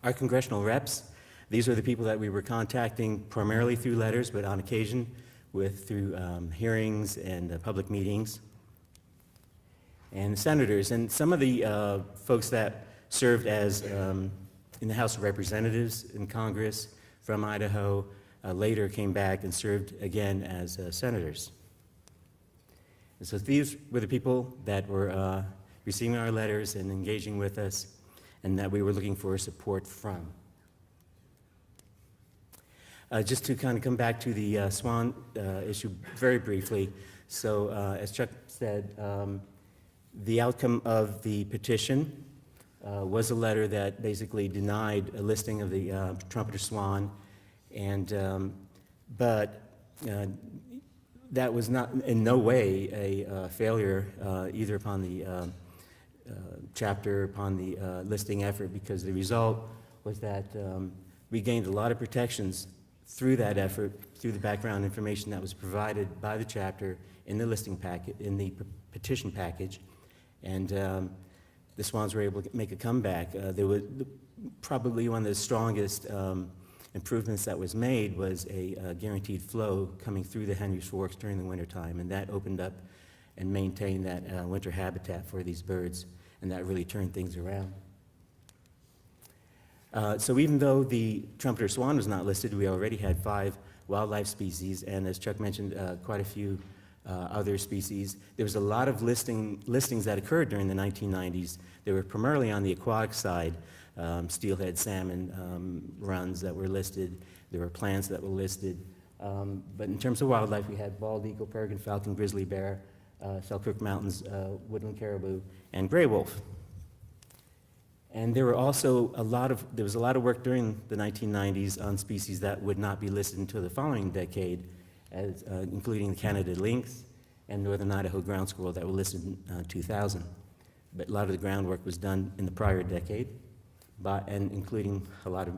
S5: Our congressional reps, these are the people that we were contacting primarily through letters, but on occasion through hearings and public meetings. And senators, and some of the folks that served as in the House of Representatives in Congress from Idaho later came back and served again as senators. And so these were the people that were receiving our letters and engaging with us, and that we were looking for support from. Just to kind of come back to the Swan issue very briefly. So as Chuck said, the outcome of the petition was a letter that basically denied a listing of the trumpeter swan, and but that was not in no way a failure either upon the chapter, upon the listing effort, because the result was that we gained a lot of protections through that effort, through the background information that was provided by the chapter in the listing packet, in the petition package, and the Swans were able to make a comeback. There was probably one of the strongest improvements that was made was a guaranteed flow coming through the Henry's Forks during the wintertime, and that opened up and maintained that winter habitat for these birds, and that really turned things around. So even though the trumpeter swan was not listed, we already had 5 wildlife species, and as Chuck mentioned, quite a few other species. There was a lot of listings that occurred during the 1990s. They were primarily on the aquatic side, steelhead salmon runs that were listed. There were plants that were listed. But in terms of wildlife, we had bald eagle, peregrine falcon, grizzly bear, Selkirk Mountains, woodland caribou, and gray wolf. And there was a lot of work during the 1990s on species that would not be listed until the following decade, including the Canada lynx and northern Idaho ground squirrel that were listed in 2000. But a lot of the groundwork was done in the prior decade, and including a lot of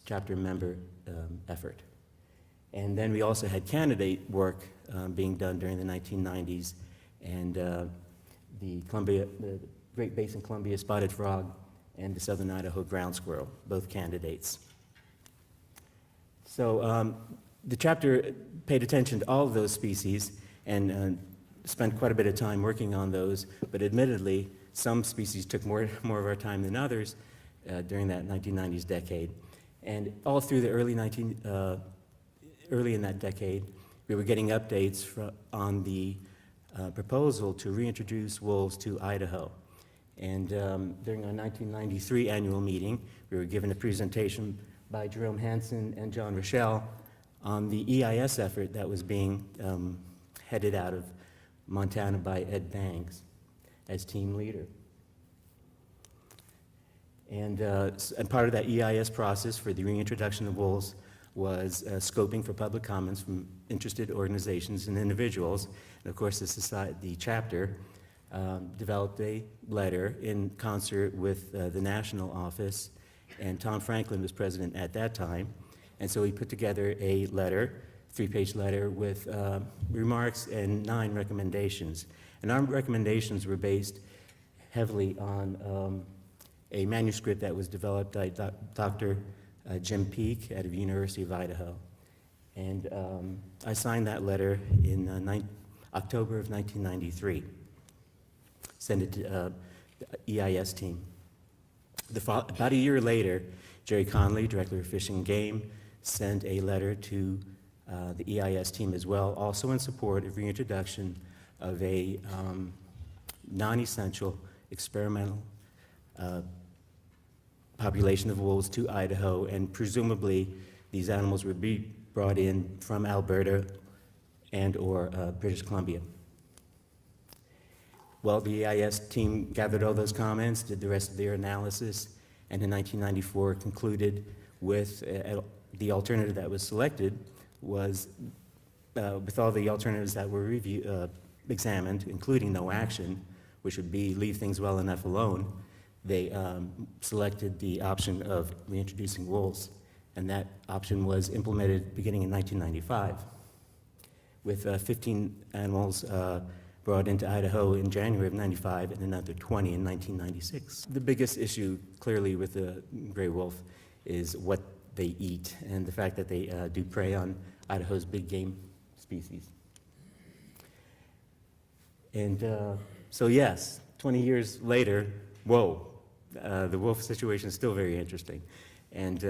S5: chapter member effort. And then we also had candidate work being done during the 1990s, and the Great Basin Columbia spotted frog and the southern Idaho ground squirrel, both candidates. So the chapter paid attention to all of those species and spent quite a bit of time working on those, but admittedly, some species took more of our time than others during that 1990s decade. And all through the early in that decade, we were getting updates on the proposal to reintroduce wolves to Idaho. And during our 1993 annual meeting, we were given a presentation by Jerome Hansen and John Rochelle on the EIS effort that was being headed out of Montana by Ed Banks as team leader. And part of that EIS process for the reintroduction of wolves was scoping for public comments from interested organizations and individuals. And of course, the chapter developed a letter in concert with the national office, and Tom Franklin was president at that time. And so we put together a letter, 3-page letter with remarks and 9 recommendations. And our recommendations were based heavily on a manuscript that was developed by Dr. Jim Peake out of the University of Idaho. And I signed that letter in October of 1993. Sent it to the EIS team. About a year later, Jerry Conley, Director of Fish and Game, sent a letter to the EIS team as well, also in support of reintroduction of a non-essential experimental population of wolves to Idaho, and presumably these animals would be brought in from Alberta and/or British Columbia. Well, the EIS team gathered all those comments, did the rest of their analysis, and in 1994 concluded with the alternative that was selected was, with all the alternatives that were examined, including no action, which would be leave things well enough alone, they selected the option of reintroducing wolves, and that option was implemented beginning in 1995, with 15 animals brought into Idaho in January of 95 and another 20 in 1996. The biggest issue, clearly, with the gray wolf is what they eat and the fact that they do prey on Idaho's big game species. And so yes, 20 years later, whoa, the wolf situation is still very interesting. And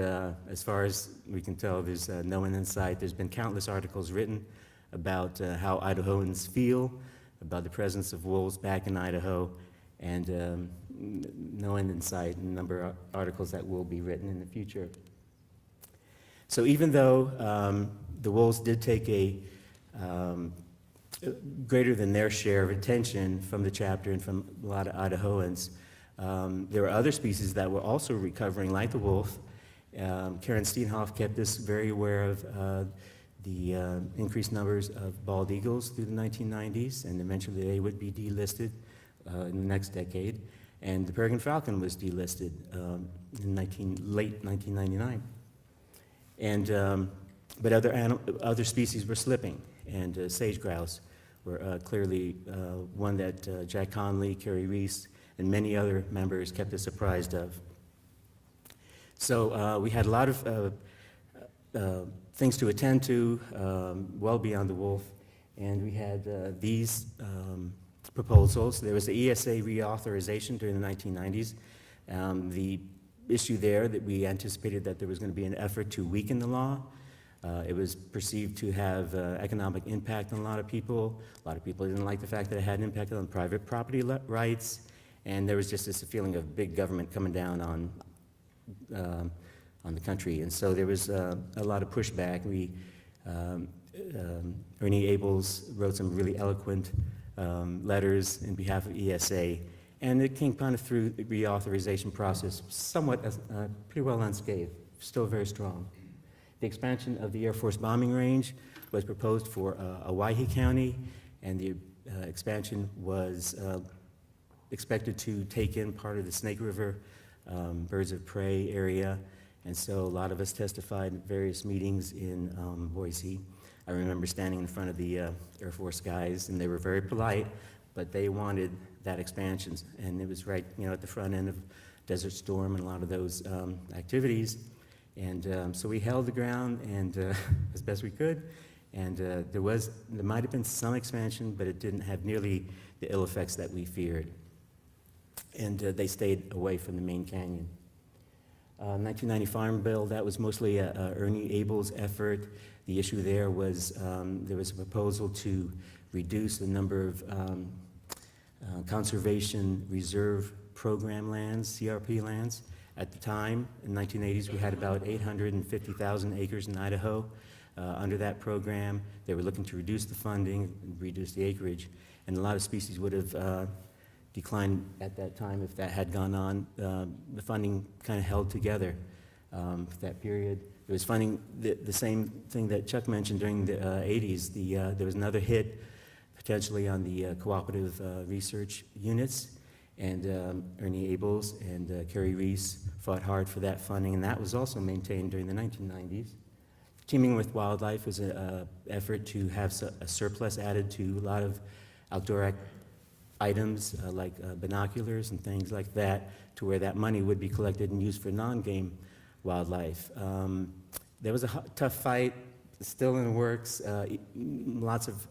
S5: as far as we can tell, there's no end in sight. There's been countless articles written about how Idahoans feel about the presence of wolves back in Idaho, and no end in sight, and a number of articles that will be written in the future. So even though the wolves did take a greater than their share of attention from the chapter and from a lot of Idahoans, there were other species that were also recovering, like the wolf. Karen Steenhoff kept us very aware of the increased numbers of bald eagles through the 1990s, and eventually they would be delisted in the next decade. And the peregrine falcon was delisted in late 1999. And but other species were slipping, and sage grouse were clearly one that Jack Conley, Kerry Reese, and many other members kept us apprised of. So we had a lot of things to attend to, well beyond the wolf, and we had these proposals. There was the ESA reauthorization during the 1990s. The issue there that we anticipated that there was going to be an effort to weaken the law. It was perceived to have economic impact on a lot of people. A lot of people didn't like the fact that it had an impact on private property rights, and there was just this feeling of big government coming down on the country. And so there was a lot of pushback. We Ernie Abels wrote some really eloquent letters in behalf of ESA, and it came kind of through the reauthorization process somewhat pretty well unscathed, still very strong. The expansion of the Air Force bombing range was proposed for Owyhee County, and the expansion was expected to take in part of the Snake River birds of prey area, and so a lot of us testified at various meetings in Boise. I remember standing in front of the Air Force guys, and they were very polite, but they wanted that expansion, and it was right, at the front end of Desert Storm and a lot of those activities. And so we held the ground and as best we could, and there might have been some expansion, but it didn't have nearly the ill effects that we feared. And they stayed away from the main canyon. 1990 Farm Bill, that was mostly a Ernie Abels effort. The issue there was a proposal to reduce the number of Conservation Reserve Program lands, CRP lands. At the time, in the 1980s, we had about 850,000 acres in Idaho under that program. They were looking to reduce the funding, reduce the acreage, and a lot of species would have declined at that time if that had gone on. The funding kind of held together for that period. There was funding, the same thing that Chuck mentioned during the 80s. There was another hit potentially on the cooperative research units, and Ernie Abels and Kerry Reese fought hard for that funding, and that was also maintained during the 1990s. Teaming with Wildlife was an effort to have a surplus added to a lot of outdoor items like binoculars and things like that, to where that money would be collected and used for non-game wildlife. There was a tough fight, still in the works. Lots of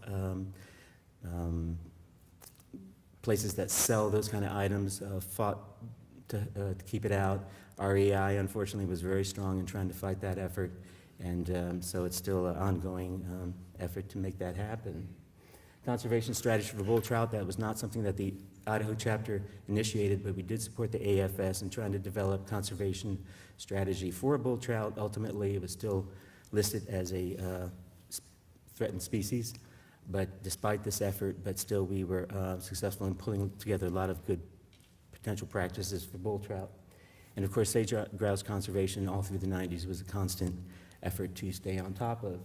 S5: places that sell those kind of items fought to keep it out. REI, unfortunately, was very strong in trying to fight that effort, and so it's still an ongoing effort to make that happen. Conservation strategy for bull trout, that was not something that the Idaho chapter initiated, but we did support the AFS in trying to develop conservation strategy for bull trout. Ultimately, it was still listed as a threatened species, but despite this effort, but still we were successful in pulling together a lot of good potential practices for bull trout. And of course, sage grouse conservation all through the 90s was a constant effort to stay on top of.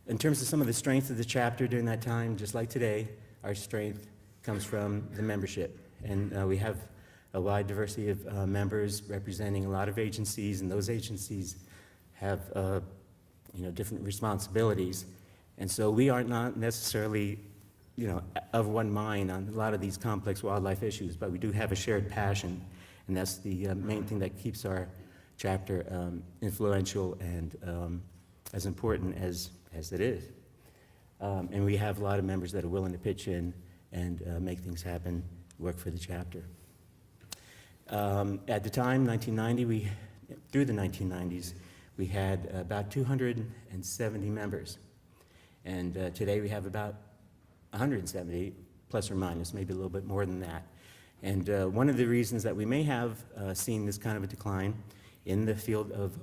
S5: In terms of some of the strength of the chapter during that time, just like today, our strength comes from the membership. And we have a wide diversity of members representing a lot of agencies, and those agencies have different responsibilities. And so we are not necessarily of one mind on a lot of these complex wildlife issues, but we do have a shared passion, and that's the main thing that keeps our chapter influential and as important as it is. And we have a lot of members that are willing to pitch in and make things happen, work for the chapter. At the time, 1990, through the 1990s, we had about 270 members. And today we have about 170, plus or minus, maybe a little bit more than that. And one of the reasons that we may have seen this kind of a decline in the field of,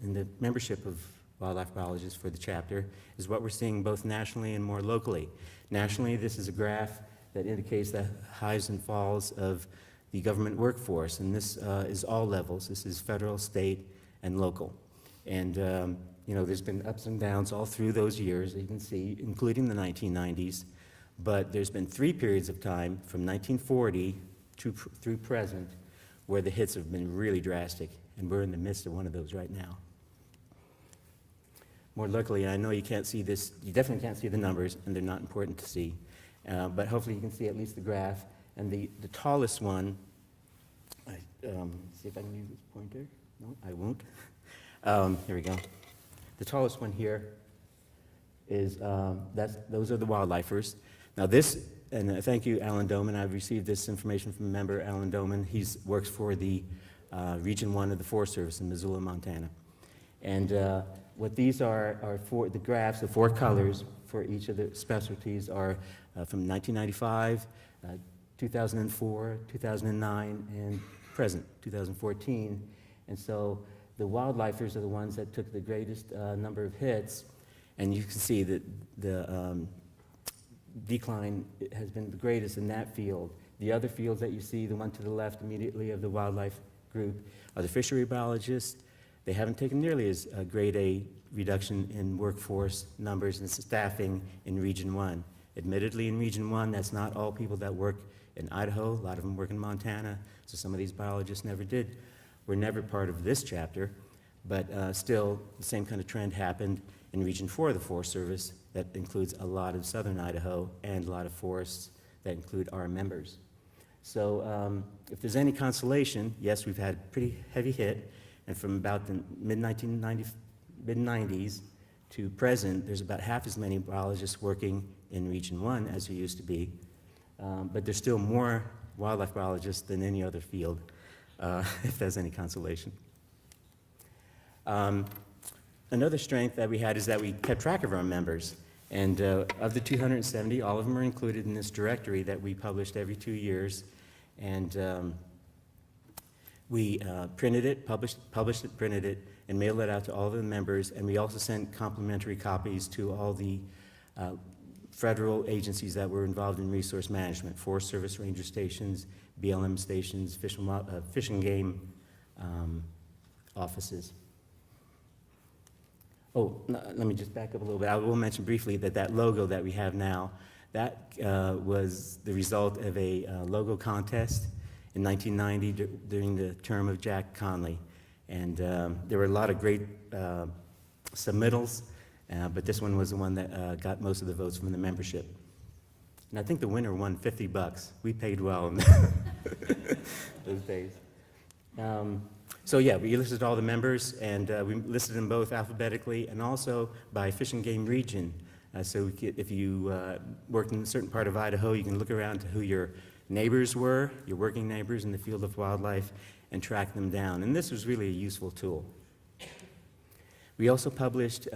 S5: in the membership of wildlife biologists for the chapter is what we're seeing both nationally and more locally. Nationally, this is a graph that indicates the highs and falls of the government workforce, and this is all levels. This is federal, state, and local. And there's been ups and downs all through those years, you can see, including the 1990s, but there's been 3 periods of time from 1940 through present where the hits have been really drastic, and we're in the midst of one of those right now. More locally, I know you can't see this, you definitely can't see the numbers, and they're not important to see, but hopefully you can see at least the graph. And the tallest one, see if I can use this pointer. No, I won't. Here we go. The tallest one here is, those are the wildlifers. Now this, and thank you, Alan Doman. I've received this information from a member, Alan Doman. He works for the Region 1 of the Forest Service in Missoula, Montana. And what these are for the graphs, the 4 colors for each of the specialties are from 1995, 2004, 2009, and present, 2014. And so the wildlifers are the ones that took the greatest number of hits. And you can see that the decline has been the greatest in that field. The other fields that you see, the one to the left immediately of the wildlife group, are the fishery biologists. They haven't taken nearly as great a reduction in workforce numbers and staffing in Region 1. Admittedly, in Region 1, that's not all people that work in Idaho. A lot of them work in Montana, so some of these biologists were never part of this chapter, but still, the same kind of trend happened in Region 4 of the Forest Service that includes a lot of southern Idaho and a lot of forests that include our members. So if there's any consolation, yes, we've had a pretty heavy hit, and from about the mid-90s to present, there's about half as many biologists working in Region 1 as there used to be, but there's still more wildlife biologists than any other field, if there's any consolation. Another strength that we had is that we kept track of our members, and of the 270, all of them are included in this directory that we published every 2 years, and we printed it, published it, printed it, and mailed it out to all of the members, and we also sent complimentary copies to all the federal agencies that were involved in resource management, Forest Service ranger stations, BLM stations, Fish and Game offices. Oh, let me just back up a little bit. I will mention briefly that logo that we have now, that was the result of a logo contest in 1990 during the term of Jack Conley. And there were a lot of great submittals, but this one was the one that got most of the votes from the membership. And I think the winner won $50. We paid well in those days. So yeah, we listed all the members, and we listed them both alphabetically and also by Fish and Game region. So if you worked in a certain part of Idaho, you can look around to who your neighbors were, your working neighbors in the field of wildlife, and track them down. And this was really a useful tool. We also published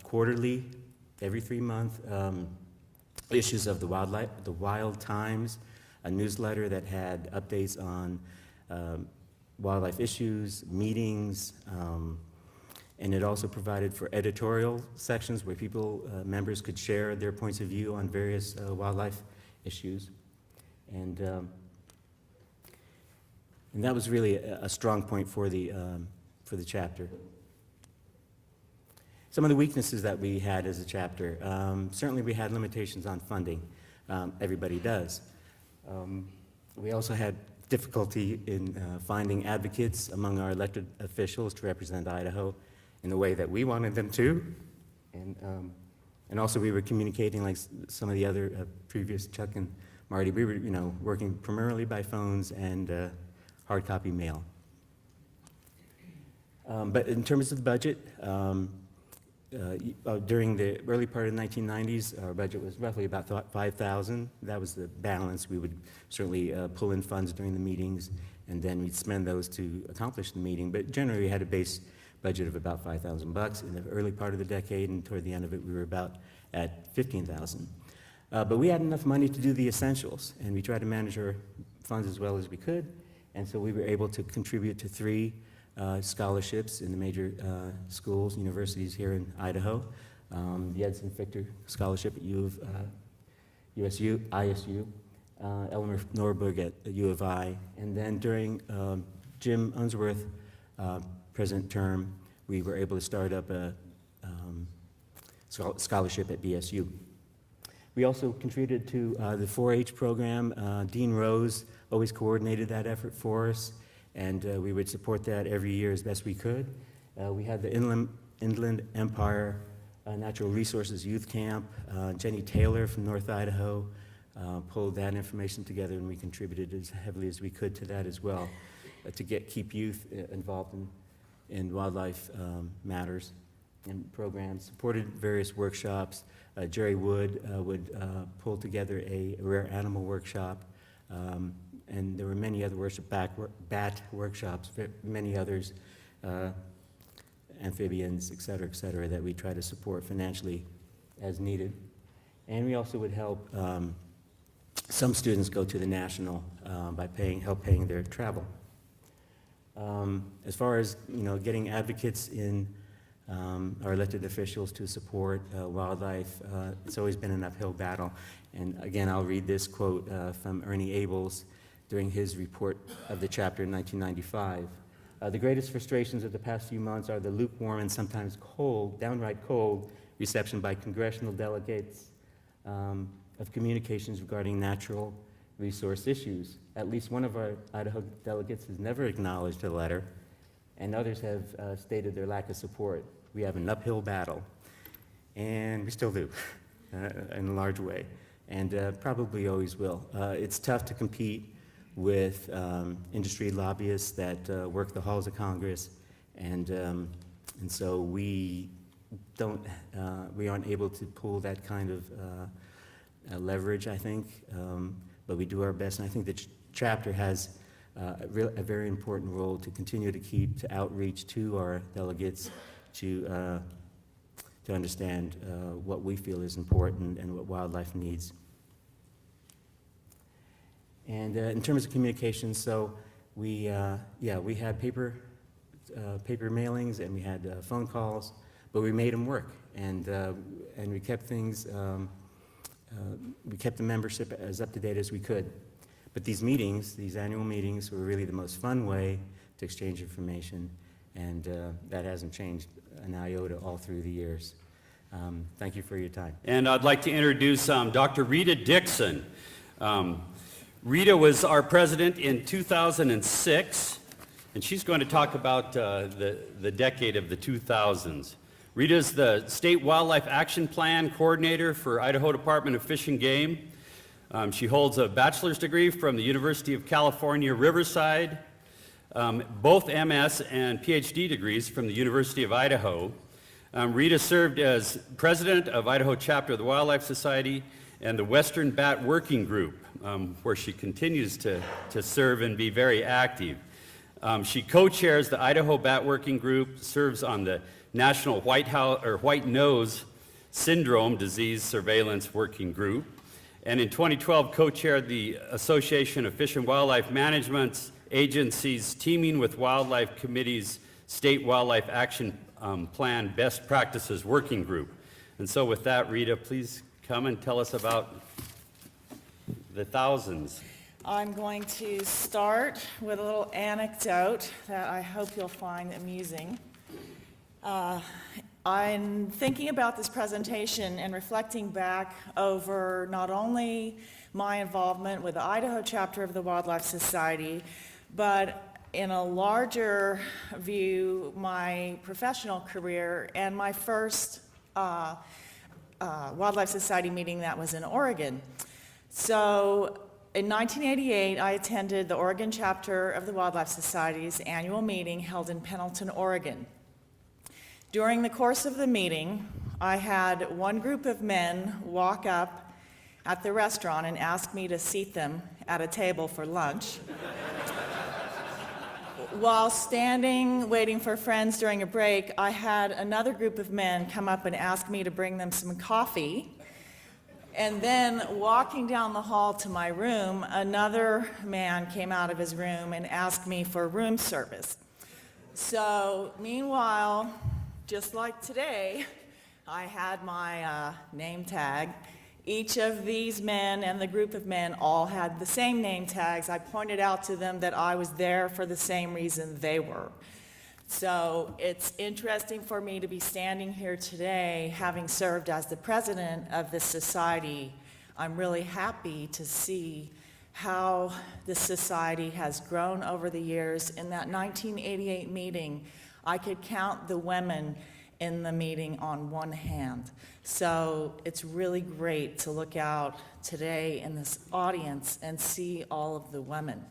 S5: quarterly, every 3-month, issues of the Wild Times, a newsletter that had updates on wildlife issues, meetings, and it also provided for editorial sections where members could share their points of view on various wildlife issues. And that was really a strong point for the chapter. Some of the weaknesses that we had as a chapter, certainly we had limitations on funding. Everybody does. We also had difficulty in finding advocates among our elected officials to represent Idaho in the way that we wanted them to. And also we were communicating like some of the other previous Chuck and Marty, we were working primarily by phones and hard copy mail. But in terms of the budget, during the early part of the 1990s, our budget was roughly about $5,000. That was the balance. We would certainly pull in funds during the meetings, and then we'd spend those to accomplish the meeting. But generally, we had a base budget of about $5,000. In the early part of the decade, and toward the end of it, we were about at $15,000. But we had enough money to do the essentials, and we tried to manage our funds as well as we could. And so we were able to contribute to 3 scholarships in the major schools, universities here in Idaho. The Edson Fichter Scholarship at ISU, Eleanor Norberg at U of I, and then during Jim Unsworth present term, we were able to start up a scholarship at BSU. We also contributed to the 4-H program. Dean Rose always coordinated that effort for us, and we would support that every year as best we could. We had the Inland Empire Natural Resources Youth Camp. Jenny Taylor from North Idaho pulled that information together, and we contributed as heavily as we could to that as well, to keep youth involved in wildlife matters and programs. Supported various workshops. Jerry Wood would pull together a rare animal workshop, and there were many other bat workshops, many others, amphibians, et cetera, that we try to support financially as needed. And we also would help some students go to the national by help paying their travel. As far as getting advocates in our elected officials to support wildlife. It's always been an uphill battle. And again, I'll read this quote from Ernie Abels during his report of the chapter in 1995. The greatest frustrations of the past few months are the lukewarm and sometimes cold, downright cold, reception by congressional delegates of communications regarding natural resource issues. At least one of our Idaho delegates has never acknowledged a letter, and others have stated their lack of support. We have an uphill battle, and we still do, in a large way, and probably always will. It's tough to compete with industry lobbyists that work the halls of Congress, and so we aren't able to pull that kind of leverage, I think, but we do our best, and I think the chapter has a very important role to continue to outreach to our delegates to understand what we feel is important and what wildlife needs. And in terms of communication, so we had paper mailings and we had phone calls, but we made them work, and we kept things. We kept the membership as up to date as we could. But these meetings, these annual meetings, were really the most fun way to exchange information, and that hasn't changed an iota all through the years. Thank you for your time.
S1: And I'd like to introduce Dr. Rita Dixon. Rita was our president in 2006, and she's going to talk about the decade of the 2000s. Rita is the State Wildlife Action Plan Coordinator for Idaho Department of Fish and Game. She holds a bachelor's degree from the University of California, Riverside, both MS and PhD degrees from the University of Idaho. Rita served as president of Idaho chapter of the Wildlife Society and the Western Bat Working Group, where she continues to serve and be very active. She co-chairs the Idaho Bat Working Group, serves on the National White Nose Syndrome Disease Surveillance Working Group, and in 2012 co-chaired the Association of Fish and Wildlife Management Agencies Teaming with Wildlife Committee's State Wildlife Action Plan Best Practices Working Group. And so with that, Rita, please come and tell us about the thousands.
S6: I'm going to start with a little anecdote that I hope you'll find amusing. I'm thinking about this presentation and reflecting back over not only my involvement with the Idaho chapter of the Wildlife Society, but in a larger view, my professional career and my first Wildlife Society meeting that was in Oregon. So in 1988, I attended the Oregon chapter of the Wildlife Society's annual meeting held in Pendleton, Oregon. During the course of the meeting, I had one group of men walk up at the restaurant and ask me to seat them at a table for lunch. While standing, waiting for friends during a break, I had another group of men come up and ask me to bring them some coffee. And then walking down the hall to my room, another man came out of his room and asked me for room service. So meanwhile, just like today, I had my name tag. Each of these men and the group of men all had the same name tags. I pointed out to them that I was there for the same reason they were. So it's interesting for me to be standing here today, having served as the president of this society. I'm really happy to see how the society has grown over the years. In that 1988 meeting, I could count the women in the meeting on one hand. So it's really great to look out today in this audience and see all of the women.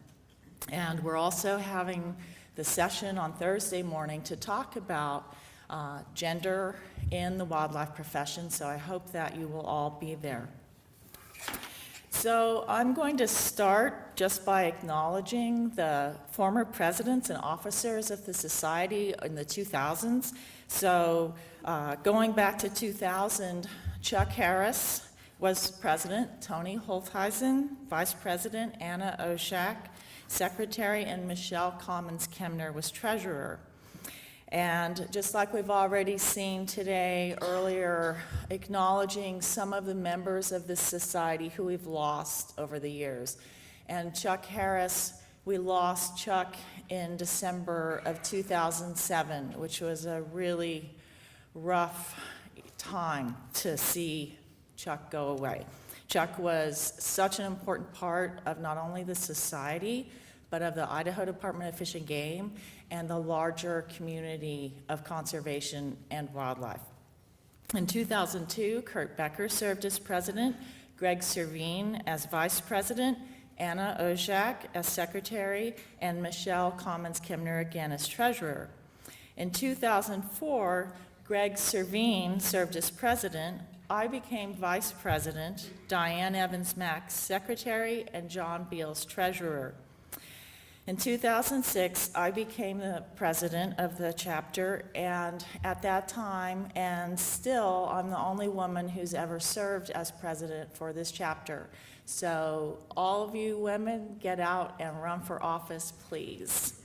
S6: And we're also having the session on Thursday morning to talk about gender in the wildlife profession, so I hope that you will all be there. So I'm going to start just by acknowledging the former presidents and officers of the society in the 2000s. So going back to 2000, Chuck Harris was president, Tony Holtheisen, vice president, Anna Oshak, secretary, and Michelle Commons Kemner was treasurer. And just like we've already seen today earlier, acknowledging some of the members of this society who we've lost over the years. And Chuck Harris, we lost Chuck in December of 2007, which was a really rough time to see Chuck go away. Chuck was such an important part of not only the society, but of the Idaho Department of Fish and Game and the larger community of conservation and wildlife. In 2002, Kurt Becker served as president, Greg Servine as vice president, Anna Ojak as secretary, and Michelle Commons-Kemner again as treasurer. In 2004, Greg Servine served as president. I became vice president, Diane Evans-Mack secretary, and John Beals treasurer. In 2006, I became the president of the chapter, and at that time, and still, I'm the only woman who's ever served as president for this chapter. So all of you women, get out and run for office, please.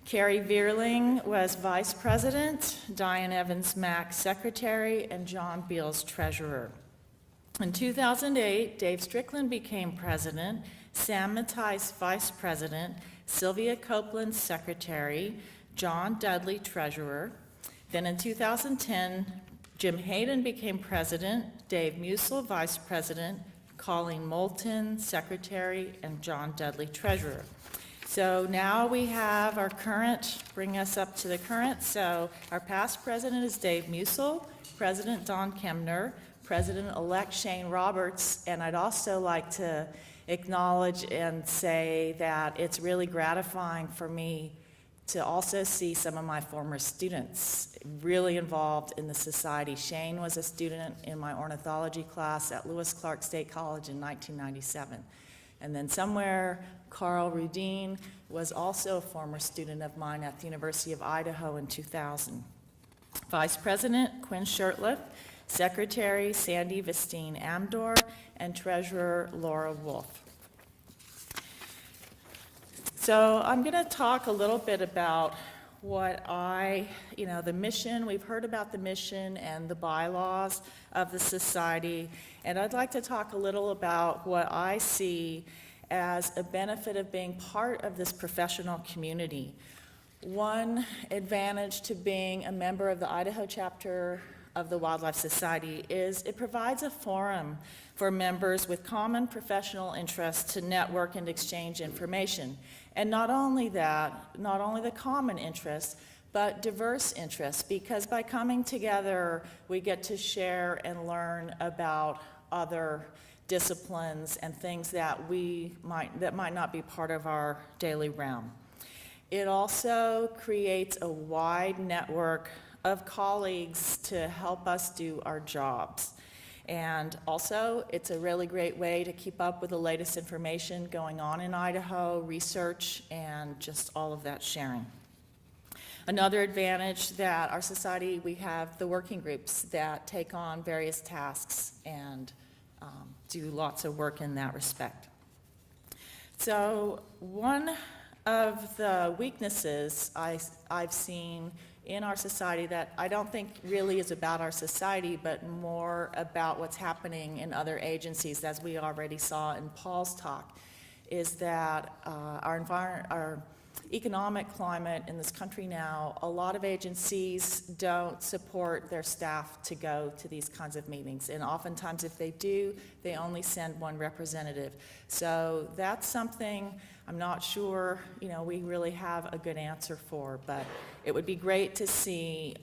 S6: Carrie Veerling was vice president, Diane Evans-Mack secretary, and John Beals treasurer. In 2008, Dave Strickland became president, Sam Mattice vice president, Sylvia Copeland secretary, John Dudley treasurer. Then in 2010, Jim Hayden became president, Dave Musil vice president, Colleen Moulton secretary, and John Dudley treasurer. So now we have our current, bring us up to the current. So our past president is Dave Musil, President Don Kemner, President-elect Shane Roberts, and I'd also like to acknowledge and say that it's really gratifying for me to also see some of my former students really involved in the society. Shane was a student in my ornithology class at Lewis Clark State College in 1997. And then somewhere, Carl Rudin was also a former student of mine at the University of Idaho in 2000. Vice President Quinn Shurtleff, Secretary Sandy Vestine Amdor, and Treasurer Laura Wolf. So I'm going to talk a little bit about what the mission. We've heard about the mission and the bylaws of the society, and I'd like to talk a little about what I see as a benefit of being part of this professional community. One advantage to being a member of the Idaho chapter of the Wildlife Society is it provides a forum for members with common professional interests to network and exchange information. And not only that, not only the common interests, but diverse interests, because by coming together, we get to share and learn about other disciplines and things that might not be part of our daily realm. It also creates a wide network of colleagues to help us do our jobs. And also, it's a really great way to keep up with the latest information going on in Idaho, research, and just all of that sharing. Another advantage that our society, we have the working groups that take on various tasks and do lots of work in that respect. So one of the weaknesses I've seen in our society that I don't think really is about our society, but more about what's happening in other agencies, as we already saw in Paul's talk, is that our economic climate in this country now, a lot of agencies don't support their staff to go to these kinds of meetings. And oftentimes if they do, they only send one representative. So that's something I'm not sure, we really have a good answer for, but it would be great to see,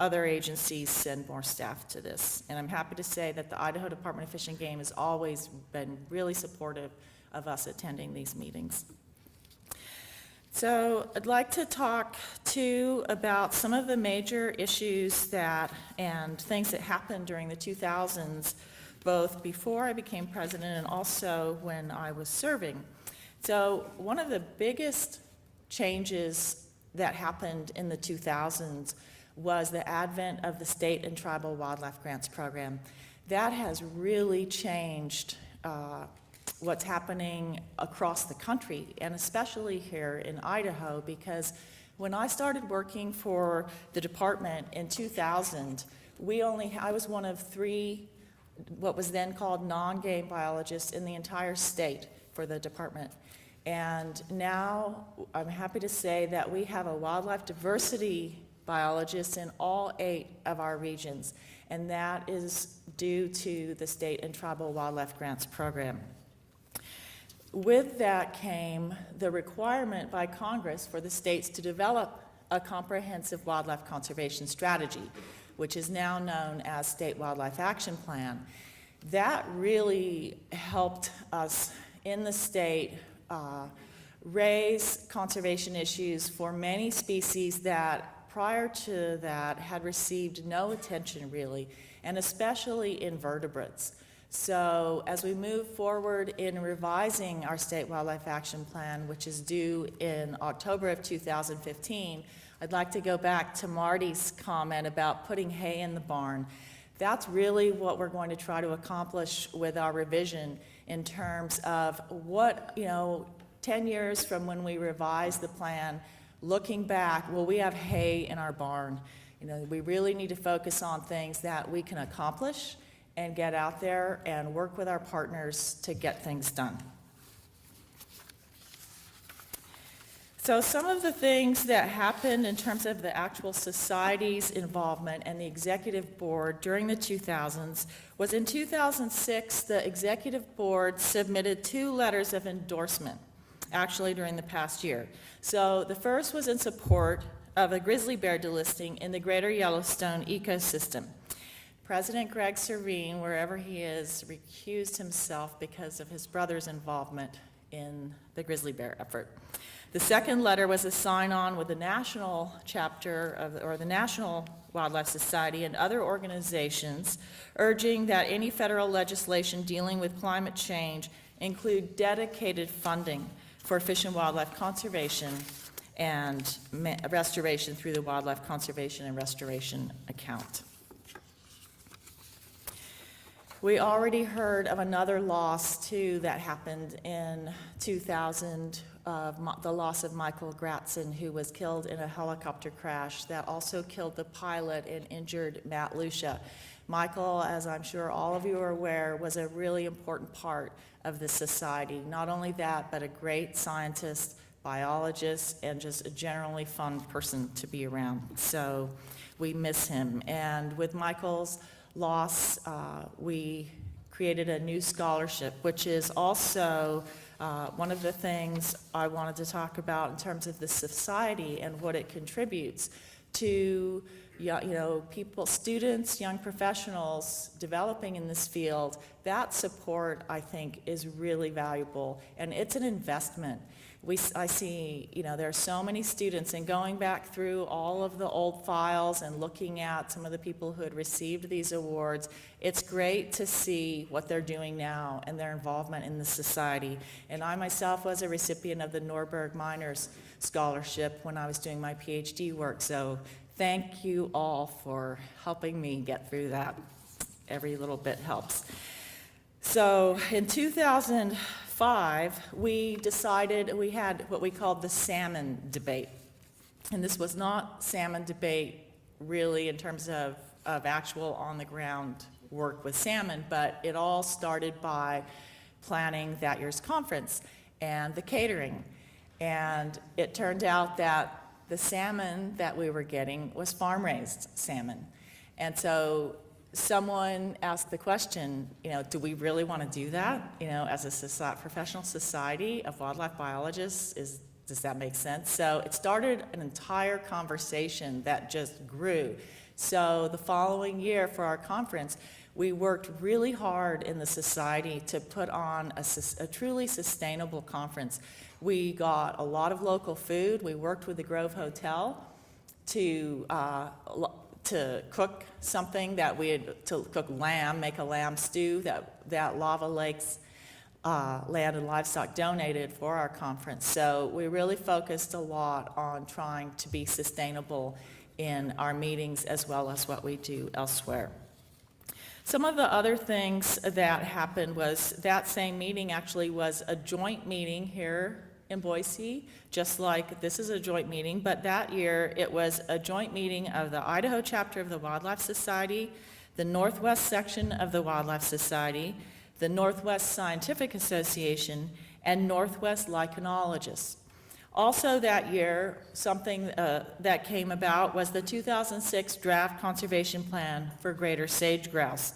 S6: other agencies send more staff to this. And I'm happy to say that the Idaho Department of Fish and Game has always been really supportive of us attending these meetings. So I'd like to talk too about some of the major issues and things that happened during the 2000s, both before I became president and also when I was serving. So one of the biggest changes that happened in the 2000s was the advent of the state and tribal wildlife grants program. That has really changed what's happening across the country, and especially here in Idaho, because When I started working for the department in 2000, I was one of 3, what was then called non-game biologists in the entire state for the department. And now I'm happy to say that we have a wildlife diversity biologist in all 8 of our regions, and that is due to the state and tribal wildlife grants program. With that came the requirement by Congress for the states to develop a comprehensive wildlife conservation strategy, which is now known as State Wildlife Action Plan. That really helped us in the state raise conservation issues for many species that prior to that had received no attention really, and especially invertebrates. So as we move forward in revising our State Wildlife Action Plan, which is due in October of 2015, I'd like to go back to Marty's comment about putting hay in the barn. That's really what we're going to try to accomplish with our revision in terms of what, 10 years from when we revised the plan, looking back, will we have hay in our barn? We really need to focus on things that we can accomplish and get out there and work with our partners to get things done. So some of the things that happened in terms of the actual society's involvement and the executive board during the 2000s was in 2006, the executive board submitted 2 letters of endorsement, actually during the past year. So the first was in support of a grizzly bear delisting in the greater Yellowstone ecosystem. President Greg Serene, wherever he is, recused himself because of his brother's involvement in the grizzly bear effort. The second letter was a sign-on with the national chapter or the National Wildlife Society and other organizations urging that any federal legislation dealing with climate change include dedicated funding for fish and wildlife conservation and restoration through the Wildlife Conservation and Restoration account. We already heard of another loss, too, that happened in 2000, the loss of Michael Gratson, who was killed in a helicopter crash that also killed the pilot and injured Matt Lucia. Michael, as I'm sure all of you are aware, was a really important part of the society. Not only that, but a great scientist, biologist, and just a generally fun person to be around. So we miss him. And with Michael's loss, we created a new scholarship, which is also one of the things I wanted to talk about in terms of the society and what it contributes to people, students, young professionals developing in this field. That support, I think, is really valuable, and it's an investment. I see, there are so many students, and going back through all of the old files and looking at some of the people who had received these awards, it's great to see what they're doing now and their involvement in the society. And I myself was a recipient of the Norberg Miners Scholarship when I was doing my PhD work, so thank you all for helping me get through that. Every little bit helps. So in 2005, we decided we had what we called the salmon debate. And this was not salmon debate really in terms of actual on-the-ground work with salmon, but it all started by planning that year's conference and the catering. And it turned out that the salmon that we were getting was farm-raised salmon. And so someone asked the question, do we really want to do that? As a professional society of wildlife biologists, does that make sense? So it started an entire conversation that just grew. So the following year for our conference, we worked really hard in the society to put on a truly sustainable conference. We got a lot of local food. We worked with the Grove Hotel to cook something to cook lamb, make a lamb stew that Lava Lakes Land and Livestock donated for our conference. So we really focused a lot on trying to be sustainable in our meetings as well as what we do elsewhere. Some of the other things that happened was that same meeting actually was a joint meeting here in Boise, just like this is a joint meeting, but that year it was a joint meeting of the Idaho chapter of the Wildlife Society, the Northwest section of the Wildlife Society, the Northwest Scientific Association, and Northwest Lichenologists. Also that year, something that came about was the 2006 Draft Conservation Plan for Greater Sage Grouse,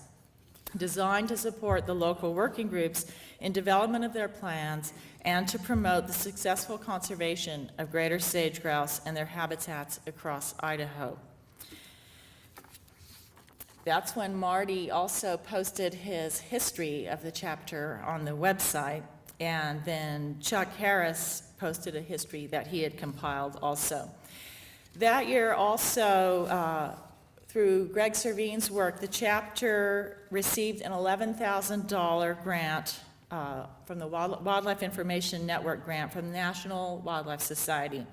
S6: designed to support the local working groups in development of their plans and to promote the successful conservation of greater sage grouse and their habitats across Idaho. That's when Marty also posted his history of the chapter on the website, and then Chuck Harris posted a history that he had compiled also. That year also, through Greg Servine's work, the chapter received an $11,000 grant from the Wildlife Information Network grant from the National Wildlife Society.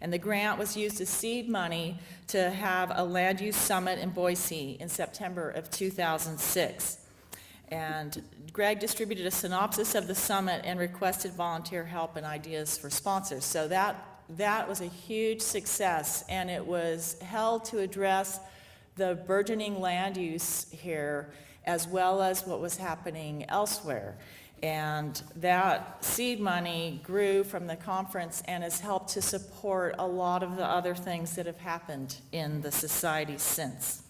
S6: And the grant was used as seed money to have a land use summit in Boise in September of 2006. And Greg distributed a synopsis of the summit and requested volunteer help and ideas for sponsors. So that was a huge success, and it was held to address the burgeoning land use here as well as what was happening elsewhere. And that seed money grew from the conference and has helped to support a lot of the other things that have happened in the society since.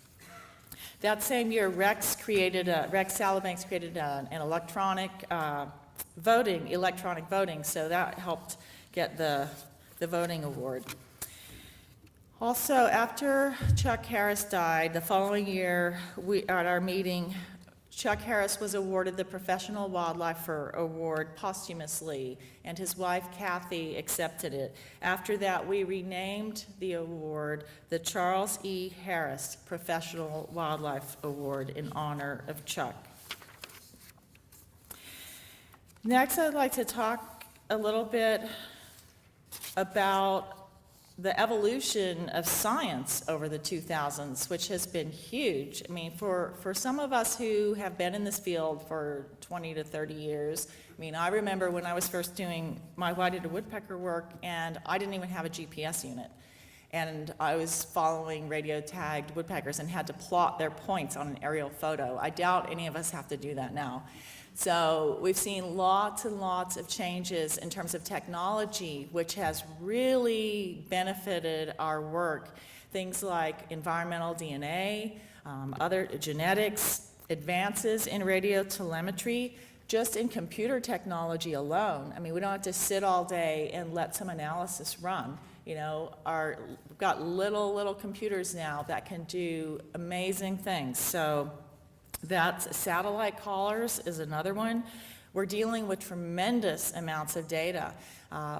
S6: That same year, Rex Salabanks created an electronic voting, so that helped get the voting award. Also, after Chuck Harris died, the following year, at our meeting, Chuck Harris was awarded the Professional Wildlifer Award posthumously, and his wife Kathy accepted it. After that, we renamed the award the Charles E. Harris Professional Wildlife Award in honor of Chuck. Next, I'd like to talk a little bit about the evolution of science over the 2000s, which has been huge. I mean, for some of us who have been in this field for 20 to 30 years, I mean, I remember when I was first doing my white-headed woodpecker work, and I didn't even have a GPS unit. And I was following radio-tagged woodpeckers and had to plot their points on an aerial photo. I doubt any of us have to do that now. So we've seen lots and lots of changes in terms of technology, which has really benefited our work. Things like environmental DNA, other genetics, advances in radio telemetry, just in computer technology alone. I mean, we don't have to sit all day and let some analysis run. You know, we've got little computers now that can do amazing things. So that's satellite collars is another one. We're dealing with tremendous amounts of data.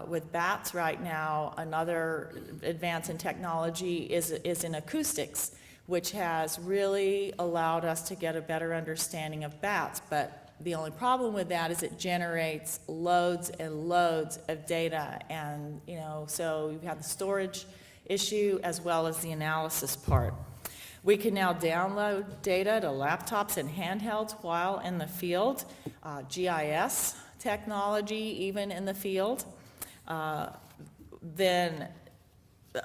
S6: With bats right now, another advance in technology is in acoustics, which has really allowed us to get a better understanding of bats. But the only problem with that is it generates loads and loads of data. And, you know, so you have the storage issue as well as the analysis part. We can now download data to laptops and handhelds while in the field, GIS technology even in the field. Then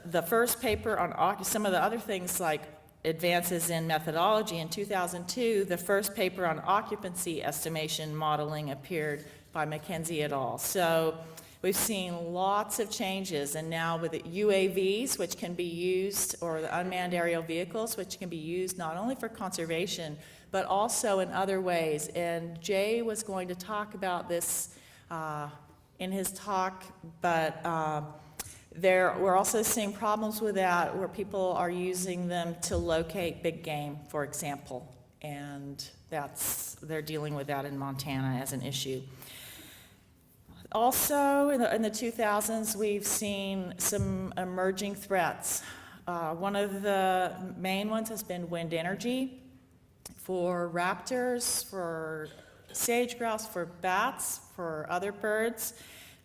S6: the first paper on some of the other things like advances in methodology in 2002, the first paper on occupancy estimation modeling appeared by McKenzie et al. So we've seen lots of changes, and now with the UAVs, which can be used, or the unmanned aerial vehicles, which can be used not only for conservation, but also in other ways. And Jay was going to talk about this in his talk, but we're also seeing problems with that where people are using them to locate big game, for example, and they're dealing with that in Montana as an issue. Also, in the 2000s, we've seen some emerging threats. One of the main ones has been wind energy for raptors, for sage grouse, for bats, for other birds.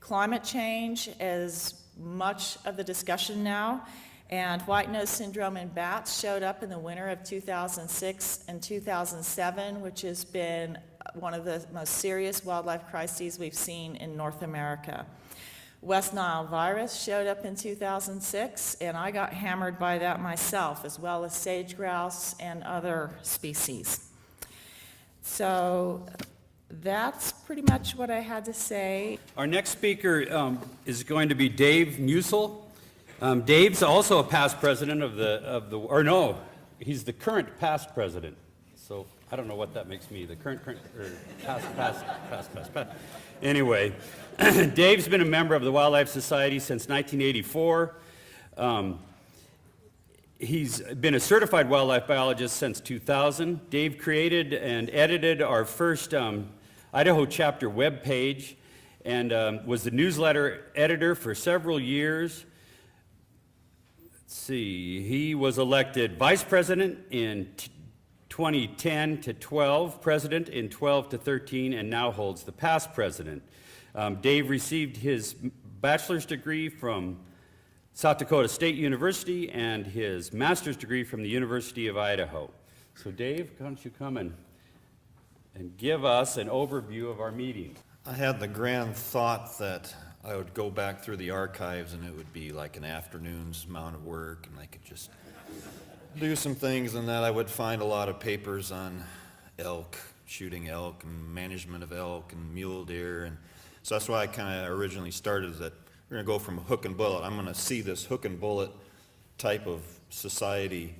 S6: Climate change is much of the discussion now, and white nose syndrome in bats showed up in the winter of 2006 and 2007, which has been one of the most serious wildlife crises we've seen in North America. West Nile virus showed up in 2006, and I got hammered by that myself, as well as sage grouse and other species. So that's pretty much what I had to say.
S1: Our next speaker is going to be Dave Musil. Dave's also a past president of the, or no, he's the current past president. So I don't know what that makes me, the current, or past. Anyway, Dave's been a member of the Wildlife Society since 1984. He's been a certified wildlife biologist since 2000. Dave created and edited our first Idaho chapter webpage and was the newsletter editor for several years. Let's see, he was elected vice president in 2010 to 12, president in 12 to 13, and now holds the past president. Dave received his bachelor's degree from South Dakota State University and his master's degree from the University of Idaho. So Dave, why don't you come and give us an overview of our meeting.
S7: I had the grand thought that I would go back through the archives and it would be like an afternoon's amount of work and I could just do some things, and that I would find a lot of papers on elk, shooting elk and management of elk and mule deer. And so that's why I kind of originally started, that we're going to go from hook and bullet. I'm going to see this hook and bullet type of society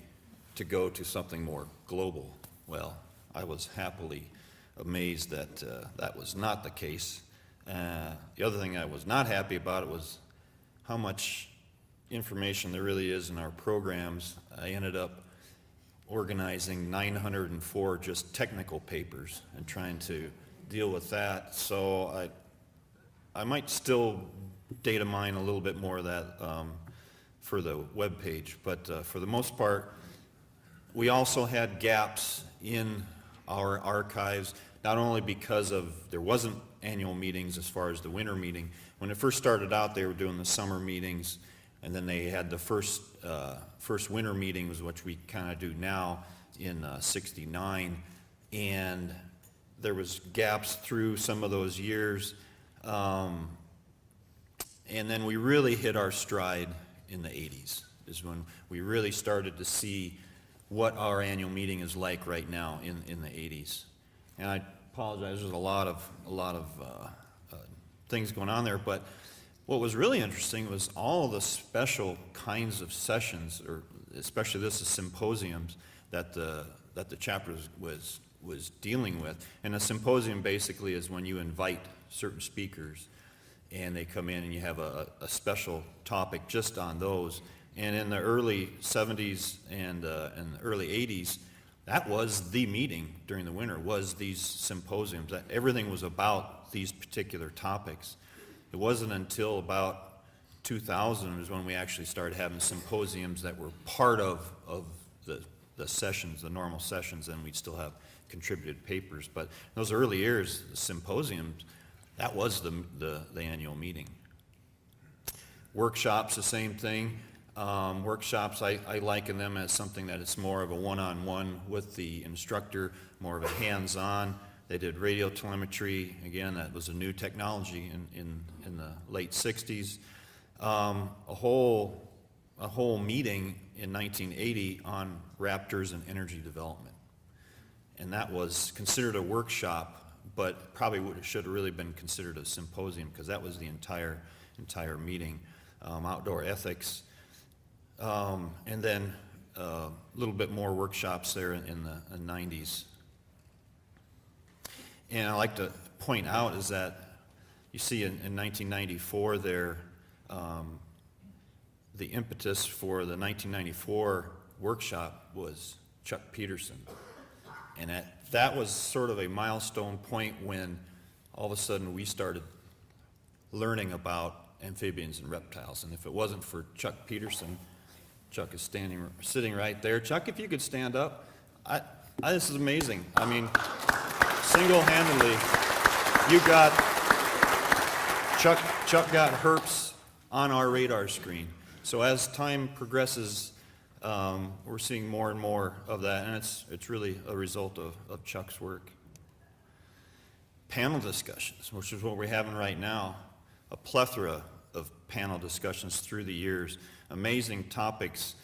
S7: to go to something more global. Well, I was happily amazed that that was not the case. The other thing I was not happy about was how much information there really is in our programs. I ended up organizing 904 just technical papers and trying to deal with that. So I might still data mine a little bit more of that for the web page, but for the most part, we also had gaps in our archives, not only because of there wasn't annual meetings as far as the winter meeting. When it first started out, they were doing the summer meetings, and then they had the first winter meetings, which we kind of do now in '69, and there was gaps through some of those years, and then we really hit our stride in the '80s, is when we really started to see what our annual meeting is like right now in the '80s. And I apologize, there's a lot of things going on there, but what was really interesting was all of the special kinds of sessions, or especially this is symposiums, that the chapter was dealing with. And a symposium basically is when you invite certain speakers and they come in and you have a special topic just on those. And in the early 70s and the early 80s, that was the meeting during the winter, was these symposiums. That everything was about these particular topics. It wasn't until about 2000 is when we actually started having symposiums that were part of the sessions, the normal sessions, and we'd still have contributed papers. But in those early years, the symposiums, that was the annual meeting. Workshops, the same thing. Workshops, I liken them as something that it's more of a one-on-one with the instructor, more of a hands-on. They did radio telemetry. Again, that was a new technology in the late 60s. A whole meeting in 1980 on raptors and energy development. And that was considered a workshop, but probably should have really been considered a symposium, because that was the entire meeting. Outdoor ethics. And then a little bit more workshops there in the 90s. And I like to point out is that you see in 1994 there, the impetus for the 1994 workshop was Chuck Peterson. And that was sort of a milestone point when all of a sudden we started learning about amphibians and reptiles. And if it wasn't for Chuck Peterson, Chuck is sitting right there. Chuck, if you could stand up. This is amazing. I mean, single-handedly, you got, Chuck got herps on our radar screen. So as time progresses, we're seeing more and more of that, and it's really a result of Chuck's work. Panel discussions, which is what we're having right now, a plethora of panel discussions through the years. Amazing topics,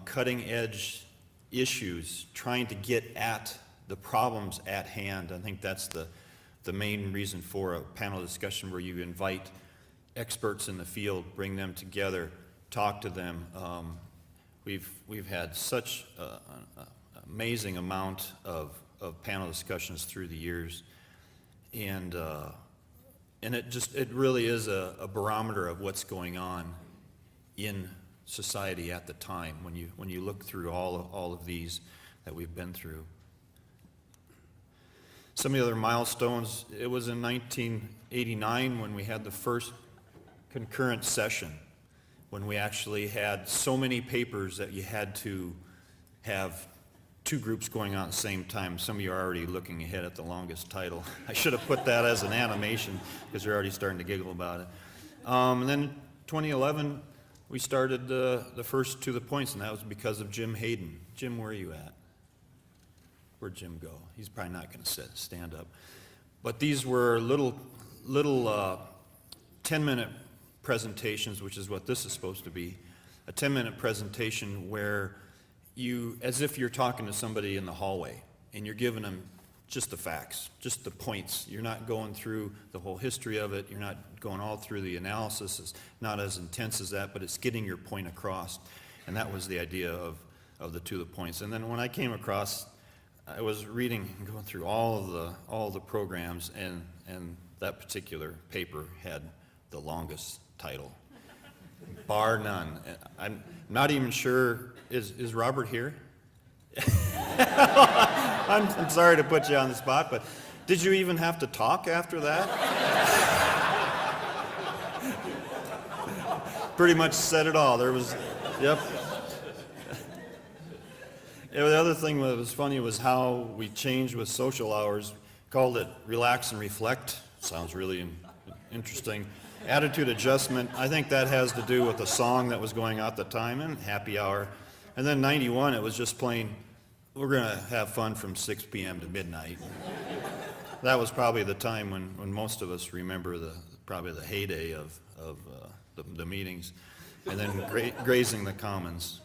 S7: cutting-edge issues, trying to get at the problems at hand. I think that's the main reason for a panel discussion where you invite experts in the field, bring them together, talk to them. We've had such an amazing amount of panel discussions through the years, and it really is a barometer of what's going on in society at the time when you look through all of these that we've been through. Some of the other milestones, it was in 1989 when we had the first concurrent session, when we actually had so many papers that you had to have two groups going on at the same time. Some of you are already looking ahead at the longest title. I should have put that as an animation because you're already starting to giggle about it. And then 2011, we started the first To the Points, and that was because of Jim Hayden. Jim, where are you at? Where'd Jim go? He's probably not going to stand up. But these were little 10-minute presentations, which is what this is supposed to be. A 10-minute presentation where you, as if you're talking to somebody in the hallway, and you're giving them just the facts, just the points. You're not going through the whole history of it. You're not going all through the analysis. It's not as intense as that, but it's getting your point across. And that was the idea of the To the Points. And then when I came across, I was reading and going through all the programs, and that particular paper had the longest title, bar none. I'm not even sure, is Robert here? I'm sorry to put you on the spot, but did you even have to talk after that? Pretty much said it all. There was, yep. Yeah, the other thing that was funny was how we changed with social hours, called it relax and reflect. Sounds really interesting. Attitude adjustment, I think that has to do with the song that was going out at the time, and happy hour. And then 91, it was just plain, we're going to have fun from 6 p.m. to midnight. That was probably the time when most of us remember probably the heyday of the meetings, and then grazing the commons.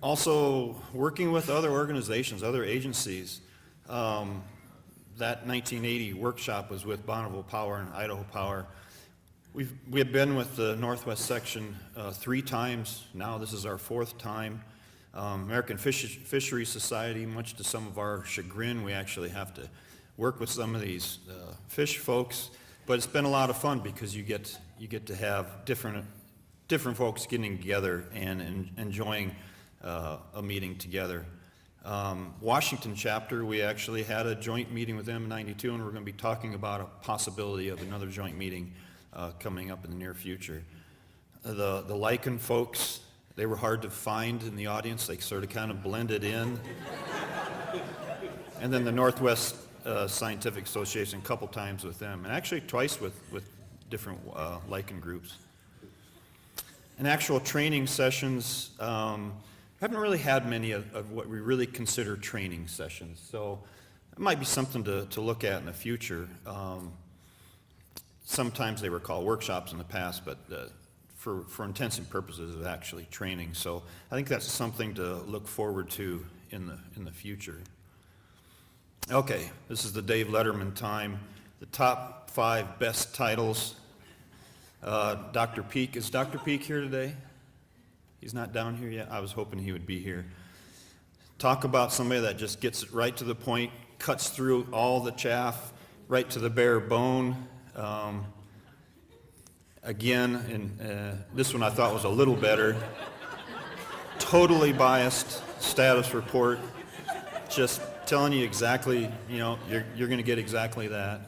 S7: Also, working with other organizations, other agencies. That 1980 workshop was with Bonneville Power and Idaho Power. We have been with the Northwest section 3 times. Now this is our 4th time. American Fisheries Society, much to some of our chagrin, we actually have to work with some of these fish folks. But it's been a lot of fun because you get to have different folks getting together and enjoying a meeting together. Washington chapter, we actually had a joint meeting with them in 92, and we're going to be talking about a possibility of another joint meeting coming up in the near future. The Lichen folks, they were hard to find in the audience. They sort of kind of blended in. And then the Northwest Scientific Association, a couple times with them, and actually twice with different Lichen groups. And actual training sessions, haven't really had many of what we really consider training sessions, so it might be something to look at in the future. Sometimes they were called workshops in the past, but for intents and purposes of actually training. So I think that's something to look forward to in the future. Okay, this is the Dave Letterman time. The top 5 best titles. Dr. Peak, is Dr. Peak here today? He's not down here yet? I was hoping he would be here. Talk about somebody that just gets right to the point, cuts through all the chaff, right to the bare bone. Again, and this one I thought was a little better. Totally biased status report, just telling you exactly, you're going to get exactly that.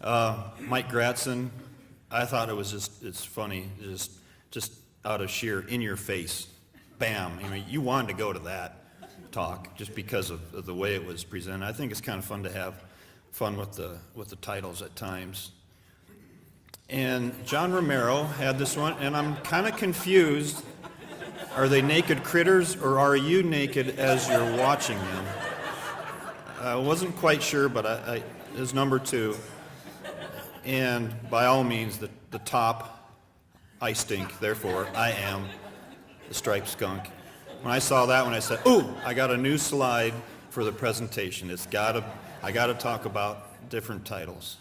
S7: Mike Gratson, I thought it was it's funny, just out of sheer in your face, bam. I mean, you wanted to go to that talk just because of the way it was presented. I think it's kind of fun to have fun with the titles at times. And John Romero had this one, and I'm kind of confused. Are they naked critters, or are you naked as you're watching them? I wasn't quite sure, but it was number 2. And by all means, the top, I stink, therefore I am the striped skunk. When I saw that one, I said, ooh, I got a new slide for the presentation. I gotta talk about different titles.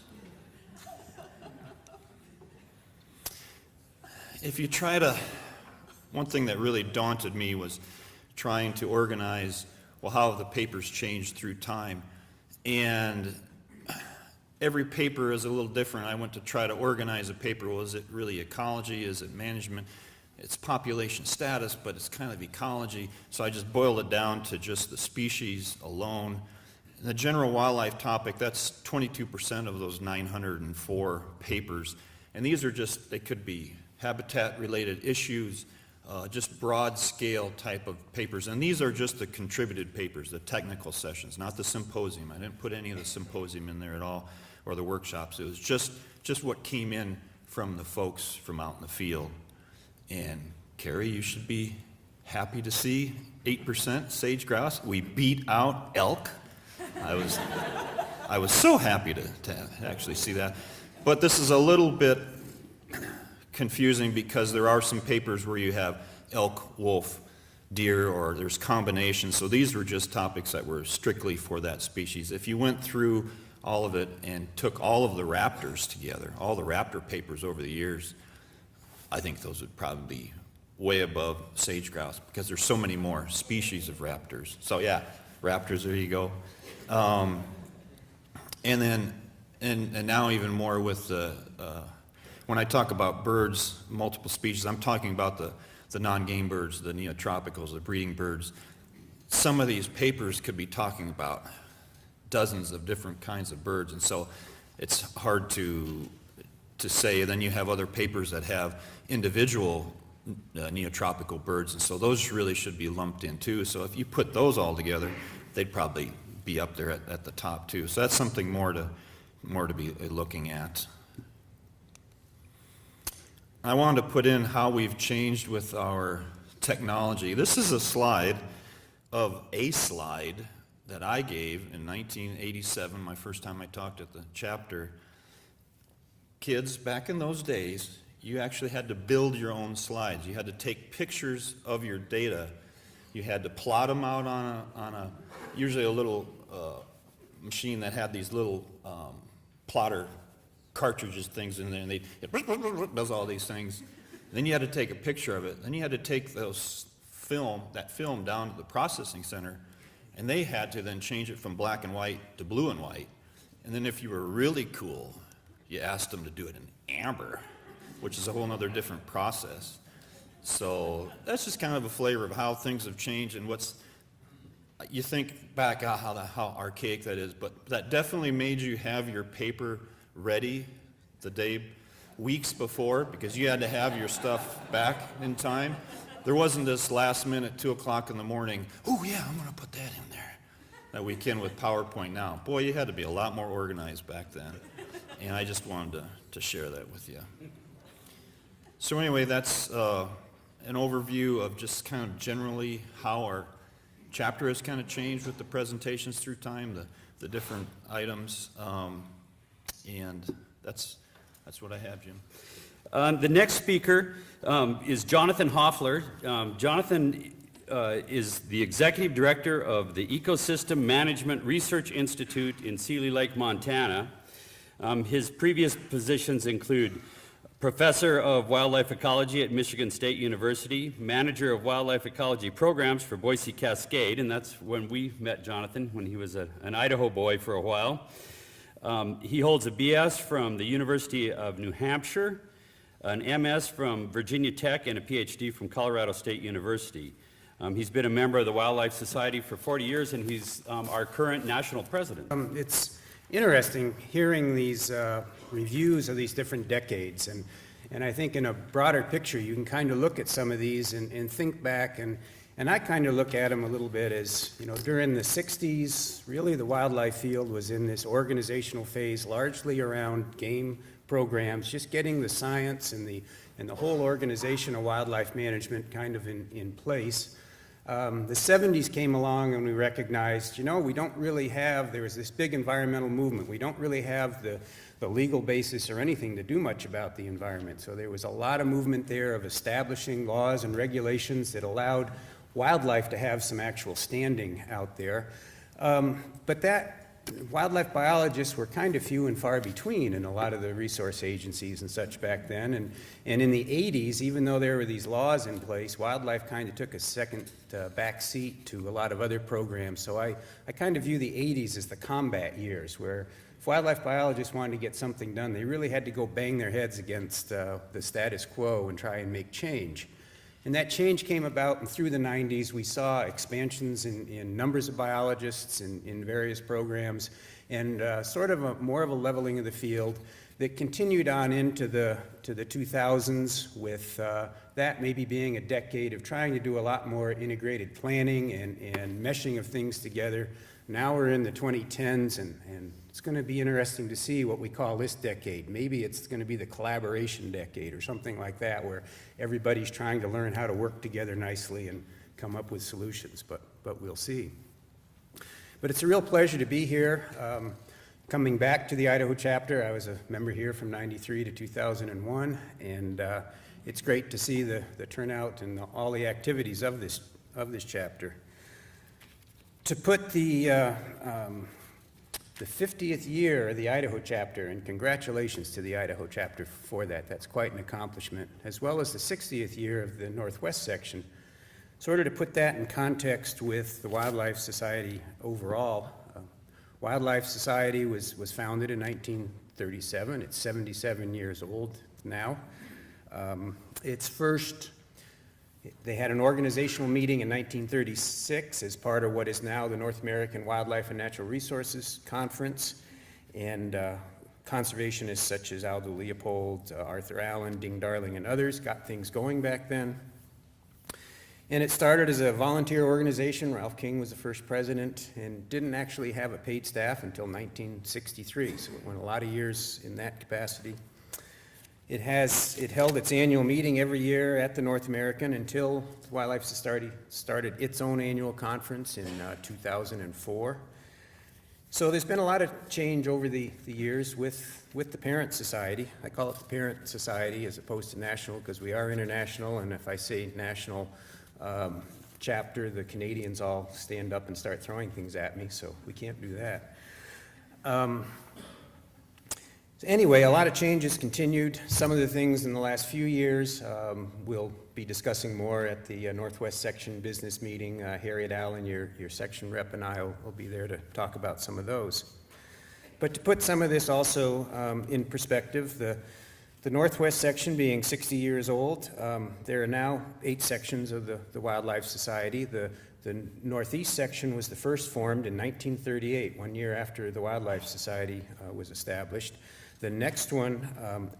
S7: If you try to, one thing that really daunted me was trying to organize, well, how have the papers changed through time? And every paper is a little different. I went to try to organize a paper. Well, is it really ecology? Is it management? It's population status, but it's kind of ecology. So I just boiled it down to just the species alone. The general wildlife topic, that's 22% of those 904 papers. And these are just, they could be habitat-related issues, just broad-scale type of papers. And these are just the contributed papers, the technical sessions, not the symposium. I didn't put any of the symposium in there at all, or the workshops. It was just what came in from the folks from out in the field. And Carrie, you should be happy to see 8% sage grouse. We beat out elk. I was so happy to actually see that. But this is a little bit confusing because there are some papers where you have elk, wolf, deer, or there's combinations. So these were just topics that were strictly for that species. If you went through all of it and took all of the raptors together, all the raptor papers over the years, I think those would probably be way above sage grouse because there's so many more species of raptors. So yeah, raptors, there you go. And then, and now even more with the, when I talk about birds, multiple species, I'm talking about the non-game birds, the neotropicals, the breeding birds. Some of these papers could be talking about dozens of different kinds of birds, and so it's hard to say. And then you have other papers that have individual neotropical birds, and so those really should be lumped in too. So if you put those all together, they'd probably be up there at the top too. So that's something more to be looking at. I wanted to put in how we've changed with our technology. This is a slide that I gave in 1987, my first time I talked at the chapter. Kids, back in those days, you actually had to build your own slides. You had to take pictures of your data. You had to plot them out on a usually a little machine that had these little plotter cartridges things in there, and it does all these things. Then you had to take a picture of it. Then you had to take that film down to the processing center, and they had to then change it from black and white to blue and white. And then if you were really cool, you asked them to do it in amber, which is a whole other different process. So that's just kind of a flavor of how things have changed and what's, you think back how archaic that is, but that definitely made you have your paper ready the day, weeks before, because you had to have your stuff back in time. There wasn't this last minute, 2 o'clock in the morning, oh yeah, I'm gonna put that in there, that we can with PowerPoint now. Boy, you had to be a lot more organized back then. And I just wanted to share that with you. So anyway, that's an overview of just kind of generally how our chapter has kind of changed with the presentations through time, the different items. And that's what I have, Jim.
S1: The next speaker is Jonathan Haufler. Jonathan is the executive director of the Ecosystem Management Research Institute in Seeley Lake, Montana. His previous positions include professor of wildlife ecology at Michigan State University, manager of wildlife ecology programs for Boise Cascade, and that's when we met Jonathan, when he was an Idaho boy for a while. He holds a BS from the University of New Hampshire, an MS from Virginia Tech, and a PhD from Colorado State University. He's been a member of the Wildlife Society for 40 years, and he's our current national president.
S8: It's interesting hearing these reviews of these different decades, and I think in a broader picture you can kind of look at some of these and think back, and I kind of look at them a little bit as, you know, during the 60s, really the wildlife field was in this organizational phase largely around game programs, just getting the science and the whole organization of wildlife management kind of in place. The 70s came along and we recognized, you know, we don't really have, there was this big environmental movement. We don't really have the legal basis or anything to do much about the environment. So there was a lot of movement there of establishing laws and regulations that allowed wildlife to have some actual standing out there. But that wildlife biologists were kind of few and far between in a lot of the resource agencies and such back then. And in the 80s, even though there were these laws in place, wildlife kind of took a second back seat to a lot of other programs. So I kind of view the 80s as the combat years, where if wildlife biologists wanted to get something done, they really had to go bang their heads against the status quo and try and make change. And that change came about, and through the 90s, we saw expansions in numbers of biologists in various programs, and sort of more of a leveling of the field that continued on into the 2000s, with that maybe being a decade of trying to do a lot more integrated planning and meshing of things together. Now we're in the 2010s, and it's going to be interesting to see what we call this decade. Maybe it's going to be the collaboration decade or something like that, where everybody's trying to learn how to work together nicely and come up with solutions, but we'll see. But it's a real pleasure to be here. Coming back to the Idaho chapter, I was a member here from '93 to 2001, and it's great to see the turnout and all the activities of this chapter. To put the 50th year of the Idaho chapter, and congratulations to the Idaho chapter for that. That's quite an accomplishment, as well as the 60th year of the Northwest section. Sort of to put that in context with the Wildlife Society overall. Wildlife Society was founded in 1937. It's 77 years old now. They had an organizational meeting in 1936 as part of what is now the North American Wildlife and Natural Resources Conference, and conservationists such as Aldo Leopold, Arthur Allen, Ding Darling, and others got things going back then. And it started as a volunteer organization. Ralph King was the first president, and didn't actually have a paid staff until 1963, so it went a lot of years in that capacity. It held its annual meeting every year at the North American until the Wildlife Society started its own annual conference in 2004. So there's been a lot of change over the years with the parent society. I call it the parent society as opposed to national, because we are international, and if I say national chapter, the Canadians all stand up and start throwing things at me, so we can't do that. Anyway, a lot of changes continued. Some of the things in the last few years we'll be discussing more at the Northwest Section business meeting. Harriet Allen, your section rep, and I will be there to talk about some of those. But to put some of this also in perspective, the Northwest Section being 60 years old, there are now 8 sections of the Wildlife Society. The Northeast section was the first formed in 1938, 1 year after the Wildlife Society was established. The next one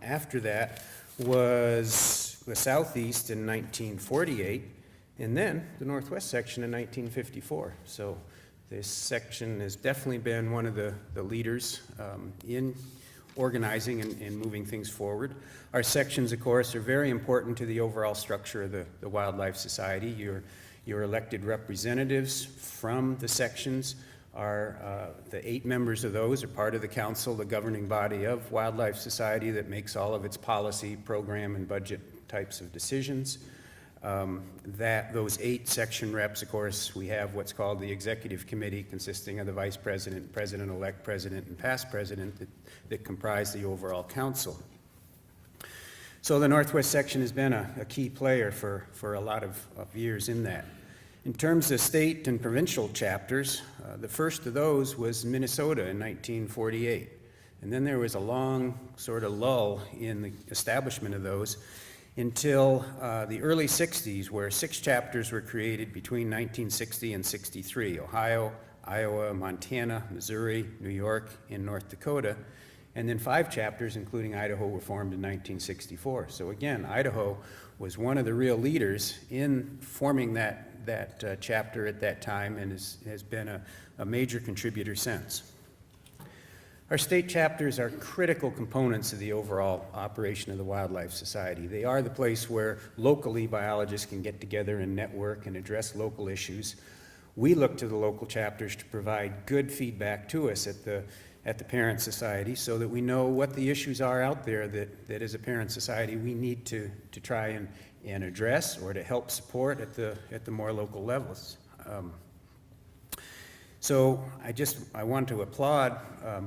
S8: after that was the Southeast in 1948, and then the Northwest section in 1954. So this section has definitely been one of the leaders in organizing and moving things forward. Our sections, of course, are very important to the overall structure of the Wildlife Society. Your elected representatives from the sections are the 8 members of those are part of the council, the governing body of Wildlife Society that makes all of its policy, program, and budget types of decisions. Those 8 section reps, of course, we have what's called the executive committee, consisting of the vice president, president-elect, president, and past president that comprise the overall council. So the Northwest section has been a key player for a lot of years in that. In terms of state and provincial chapters, the first of those was Minnesota in 1948. And then there was a long sort of lull in the establishment of those until the early 60s, where 6 chapters were created between 1960 and 63. Ohio, Iowa, Montana, Missouri, New York, and North Dakota. And then 5 chapters, including Idaho, were formed in 1964. So again, Idaho was one of the real leaders in forming that chapter at that time, and has been a major contributor since. Our state chapters are critical components of the overall operation of the Wildlife Society. They are the place where locally biologists can get together and network and address local issues. We look to the local chapters to provide good feedback to us at the Parent Society so that we know what the issues are out there that as a Parent Society we need to try and address or to help support at the more local levels. So I want to applaud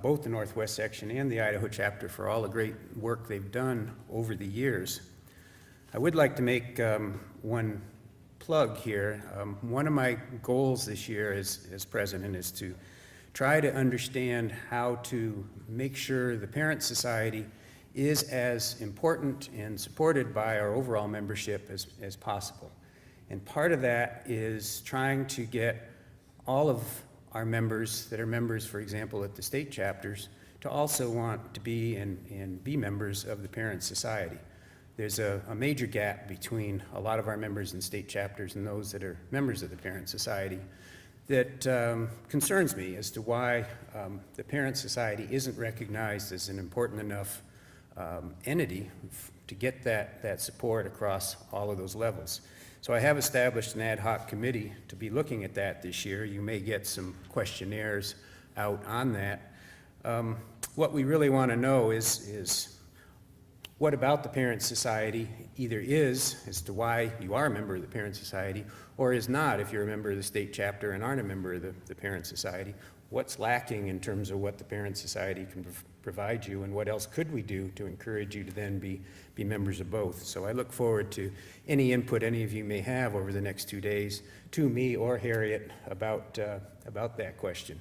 S8: both the Northwest section and the Idaho chapter for all the great work they've done over the years. I would like to make one plug here. One of my goals this year as president is to try to understand how to make sure the Parent Society is as important and supported by our overall membership as possible. And part of that is trying to get all of our members that are members, for example, at the state chapters, to also want to be and be members of the Parent Society. There's a major gap between a lot of our members in state chapters and those that are members of the Parent Society that concerns me as to why the Parent Society isn't recognized as an important enough entity to get that support across all of those levels. So I have established an ad hoc committee to be looking at that this year. You may get some questionnaires out on that. What we really want to know is what about the Parent Society either is as to why you are a member of the Parent Society or is not if you're a member of the state chapter and aren't a member of the Parent Society. What's lacking in terms of what the Parent Society can provide you, and what else could we do to encourage you to then be members of both? So I look forward to any input any of you may have over the next 2 days to me or Harriet about that question.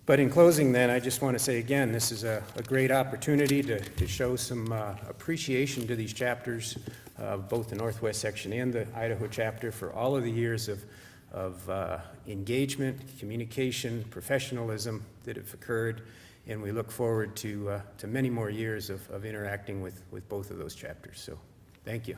S8: But in closing then, I just want to say again, this is a great opportunity to show some appreciation to these chapters, both the Northwest section and the Idaho chapter, for all of the years of engagement, communication, professionalism that have occurred, and we look forward to many more years of interacting with both of those chapters. So, thank you.